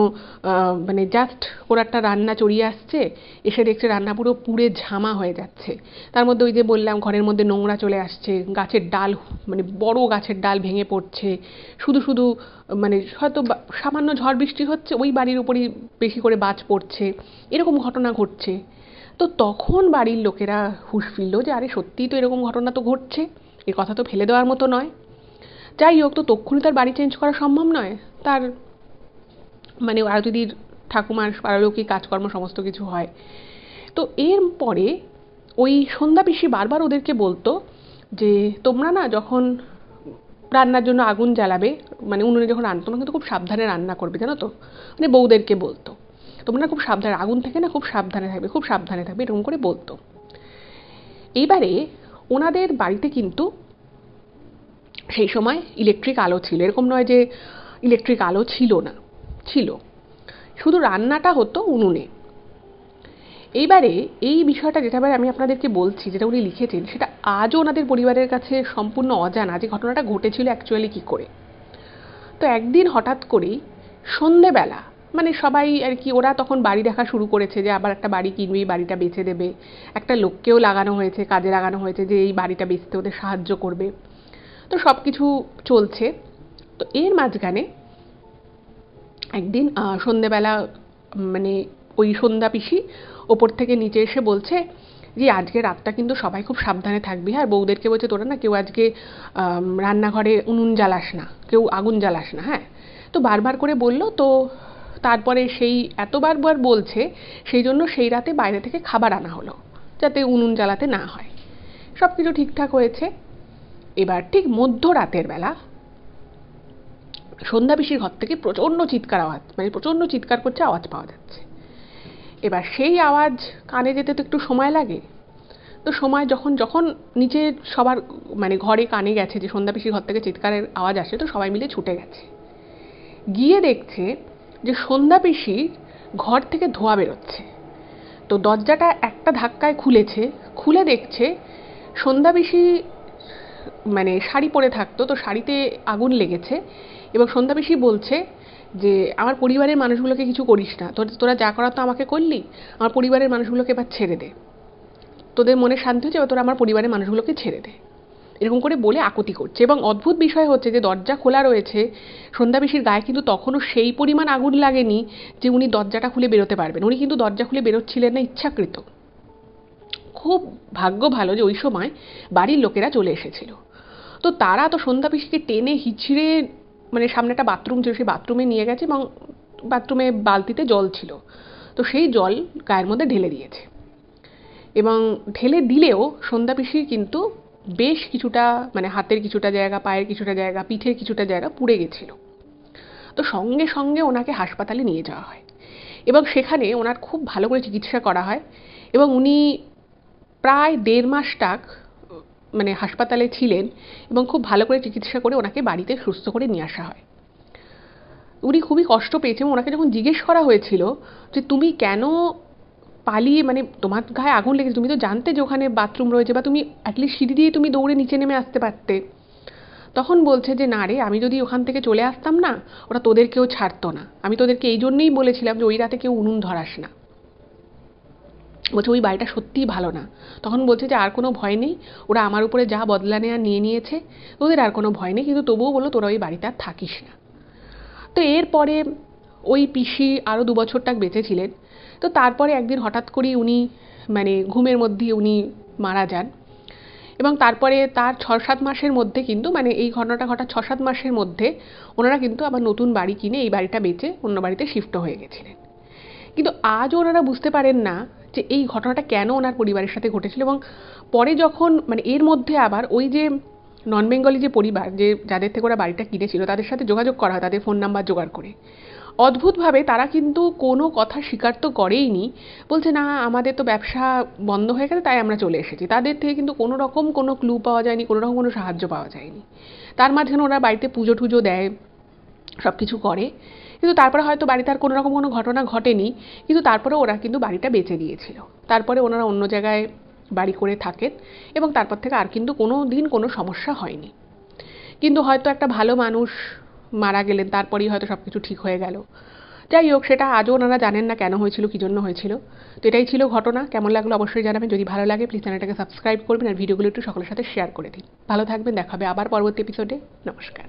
মানে জাস্ট ওর একটা রান্না চড়িয়ে আসছে, এসে দেখছে রান্না পুরো পুড়ে ঝামা হয়ে যাচ্ছে, তার মধ্যে ওই যে বললাম ঘরের মধ্যে নোংরা চলে আসছে, গাছের ডাল মানে বড় গাছের ডাল ভেঙে পড়ছে, শুধু শুধু মানে হয়তো সামান্য ঝড় বৃষ্টি হচ্ছে ওই বাড়ির উপরই বেশি করে বাজ পড়ছে, এরকম ঘটনা ঘটছে। তো তখন বাড়ির লোকেরা হুঁশ ফিরল যে আরে সত্যিই তো এরকম ঘটনা তো ঘটছে, এ কথা তো ফেলে দেওয়ার মতো নয়। যাই হোক, তো তক্ষুনি তার বাড়ি চেঞ্জ করা সম্ভব নয়, তার মানে আর যদি ঠাকুমার পারলৌকিক কাজকর্ম সমস্ত কিছু হয়। তো এর পরে ওই সন্ধ্যা পিসি বারবার ওদেরকে বলতো যে তোমরা না যখন রান্নার জন্য আগুন জ্বালাবে, মানে উনুনে যখন রান্না, তোমরা কিন্তু খুব সাবধানে রান্না করবে, জানো তো, মানে বউদেরকে বলতো তোমরা খুব সাবধানে, আগুন থেকে না খুব সাবধানে থাকবে, খুব সাবধানে থাকবে, এরকম করে বলতো। এইবারে ওনাদের বাড়িতে কিন্তু সেই সময় ইলেকট্রিক আলো ছিল, এরকম নয় যে ইলেকট্রিক আলো ছিল না, ছিল, শুধু রান্নাটা হতো উনুনে। এইবারে এই বিষয়টা যেটা আমি আপনাদেরকে বলছি, যেটা উনি লিখেছেন, সেটা আজও ওনাদের পরিবারের কাছে সম্পূর্ণ অজানা যে ঘটনাটা ঘটেছিল অ্যাকচুয়ালি কী করে। তো একদিন হঠাৎ করেই সন্ধেবেলা, মানে সবাই আর কি, ওরা তখন বাড়ি দেখা শুরু করেছে যে আবার একটা বাড়ি কিনবে, এই বাড়িটা বেচে দেবে, একটা লোককেও লাগানো হয়েছে, কাজে লাগানো হয়েছে যে এই বাড়িটা বেচতে ওদের সাহায্য করবে। তো সব কিছু চলছে। তো এর মাঝখানে একদিন সন্ধেবেলা, মানে ওই সন্ধ্যা পিসি ওপর থেকে নিচে এসে বলছে যে আজকে রাতটা কিন্তু সবাই খুব সাবধানে থাকবি, আর বউদেরকে বলছে তোরা না কেউ আজকে রান্নাঘরে উনুন জ্বালাস না, কেউ আগুন জ্বালাস না, হ্যাঁ। তো বারবার করে বললো, তো তারপরে সেই এতবার বলছে, সেই জন্য সেই রাতে বাইরে থেকে খাবার আনা হলো যাতে উনুন জ্বালাতে না হয়। সব কিছু ঠিকঠাক হয়েছে। এবার ঠিক মধ্যরাতের বেলা সন্ধ্যা পিসির ঘর থেকে প্রচণ্ড চিৎকার আওয়াজ, মানে প্রচণ্ড চিৎকার করছে, আওয়াজ পাওয়া যাচ্ছে। এবার সেই আওয়াজ কানে যেতে তো একটু সময় লাগে। তো সময় যখন যখন নিচে সবার মানে ঘরে কানে গেছে যে সন্ধ্যা পিসির ঘর থেকে চিৎকারের আওয়াজ আসে, তো সবাই মিলে ছুটে গেছে, গিয়ে দেখছে যে সন্ধ্যা পিসির ঘর থেকে ধোঁয়া বেরোচ্ছে। তো দরজাটা একটা ধাক্কায় খুলেছে, খুলে দেখছে সন্ধ্যা পিসি মানে শাড়ি পরে থাকতো, তো শাড়িতে আগুন লেগেছে, এবং সন্ধ্যা পিসি বলছে যে আমার পরিবারের মানুষগুলোকে কিছু করিস না, তোরা যা করার তো আমাকে করলি, আমার পরিবারের মানুষগুলোকে এবার ছেড়ে দে, তোদের মনে শান্তি হচ্ছে, এবার তোরা আমার পরিবারের মানুষগুলোকে ছেড়ে দে, এরকম করে বলে আকুতি করছে। এবং অদ্ভুত বিষয় হচ্ছে যে দরজা খোলা রয়েছে, সন্ধ্যা পিসির গায়ে কিন্তু তখনও সেই পরিমাণ আগুন লাগেনি যে উনি দরজাটা খুলে বেরোতে পারবেন, উনি কিন্তু দরজা খুলে বেরোচ্ছিলেন না ইচ্ছাকৃত। খুব ভাগ্য ভালো যে ওই সময় বাড়ির লোকেরা চলে এসেছিল। তো তারা তো সন্ধ্যা পিসিকে টেনে হিচড়ে মানে সামনে একটা বাথরুম ছিল, সেই বাথরুমে নিয়ে গেছে এবং বাথরুমে বালতিতে জল ছিল, তো সেই জল গায়ের মধ্যে ঢেলে দিয়েছে। এবং ঢেলে দিলেও সন্ধ্যা পিসির কিন্তু বেশ কিছুটা মানে হাতের কিছুটা জায়গা, পায়ের কিছুটা জায়গা, পিঠের কিছুটা জায়গা পুড়ে গেছিল। তো সঙ্গে সঙ্গে ওনাকে হাসপাতালে নিয়ে যাওয়া হয় এবং সেখানে ওনার খুব ভালো করে চিকিৎসা করা হয় এবং উনি প্রায় 1.5 মাস মানে হাসপাতালে ছিলেন এবং খুব ভালো করে চিকিৎসা করে ওনাকে বাড়িতে সুস্থ করে নিয়ে আসা হয়। উনি খুবই কষ্ট পেয়েছেন। ওনাকে যখন জিজ্ঞেস করা হয়েছিল যে তুমি কেন পালিয়ে, মানে তোমার গায়ে আগুন লেগেছে, তুমি তো জানতে যে ওখানে বাথরুম রয়েছে, বা তুমি অ্যাটলিস্ট সিঁড়ি দিয়ে তুমি দৌড়ে নিচে নেমে আসতে পারতে, তখন বলছে যে না রে, আমি যদি ওখান থেকে চলে আসতাম না, ওরা তোদেরকেও ছাড়তো না। আমি তোদেরকে এই জন্যই বলেছিলাম যে ওই রাতে কেউ উনুন ধরাস না। বলছে ওই বাড়িটা সত্যিই ভালো না। তখন বলছে যে আর কোনো ভয় নেই, ওরা আমার উপরে যা বদলা নেওয়া নিয়ে নিয়েছে, ওদের আর কোনো ভয় নেই, কিন্তু তবুও বললো তোরা ওই বাড়িতে আর থাকিস না। তো এরপরে ওই পিসি আরও 2 বছর বেঁচে ছিলেন। তো তারপরে একদিন হঠাৎ করেই উনি মানে ঘুমের মধ্যে উনি মারা যান এবং তারপরে তার 6-7 মাসের মধ্যে কিন্তু মানে এই ঘটনাটা ঘটার 6-7 মাসের মধ্যে ওনারা কিন্তু আবার নতুন বাড়ি কিনে এই বাড়িটা বেচে অন্য বাড়িতে শিফট হয়ে গেছিলেন। কিন্তু আজও ওনারা বুঝতে পারেন না যে এই ঘটনাটা কেন ওনার পরিবারের সাথে ঘটেছিল। এবং পরে যখন মানে এর মধ্যে আবার ওই যে নন বেঙ্গলি যে পরিবার যে যাদের থেকে ওরা বাড়িটা কিনেছিল তাদের সাথে যোগাযোগ করা হয়, তাদের ফোন নাম্বার জোগাড় করে। অদ্ভুতভাবে তারা কিন্তু কোনো কথা স্বীকার তো করেইনি, বলছে না আমাদের তো ব্যবসা বন্ধ হয়ে গেছে তাই আমরা চলে এসেছি। তাদের থেকে কিন্তু কোনো রকম কোনো ক্লু পাওয়া যায়নি, কোনো রকম কোনো সাহায্য পাওয়া যায়নি। তার মাঝখানে ওরা বাড়িতে পুজো টুজো দেয়, সব কিছু করে, কিন্তু তারপরে হয়তো বাড়িতে আর কোনো রকম কোনো ঘটনা ঘটেনি, কিন্তু তারপরে ওরা কিন্তু বাড়িটা বেচে দিয়েছিল। তারপরে ওনারা অন্য জায়গায় বাড়ি করে থাকেন এবং তারপর থেকে আর কিন্তু কোনো দিন কোনো সমস্যা হয়নি। কিন্তু হয়তো একটা ভালো মানুষ মারা গেলেন, তারপরেই হয়তো সব কিছু ঠিক হয়ে গেল। যাই হোক, সেটা আজও ওনারা জানেন না কেন হয়েছিল, কী জন্য হয়েছিল। তো এটাই ছিল ঘটনা। কেমন লাগলো অবশ্যই জানাবেন। যদি ভালো লাগে প্লিজ চ্যানেলটাকে সাবস্ক্রাইব করবেন আর ভিডিওগুলো একটু সকলের সাথে শেয়ার করে দিন। ভালো থাকবেন, দেখা হবে আবার পরবর্তী এপিসোডে। নমস্কার।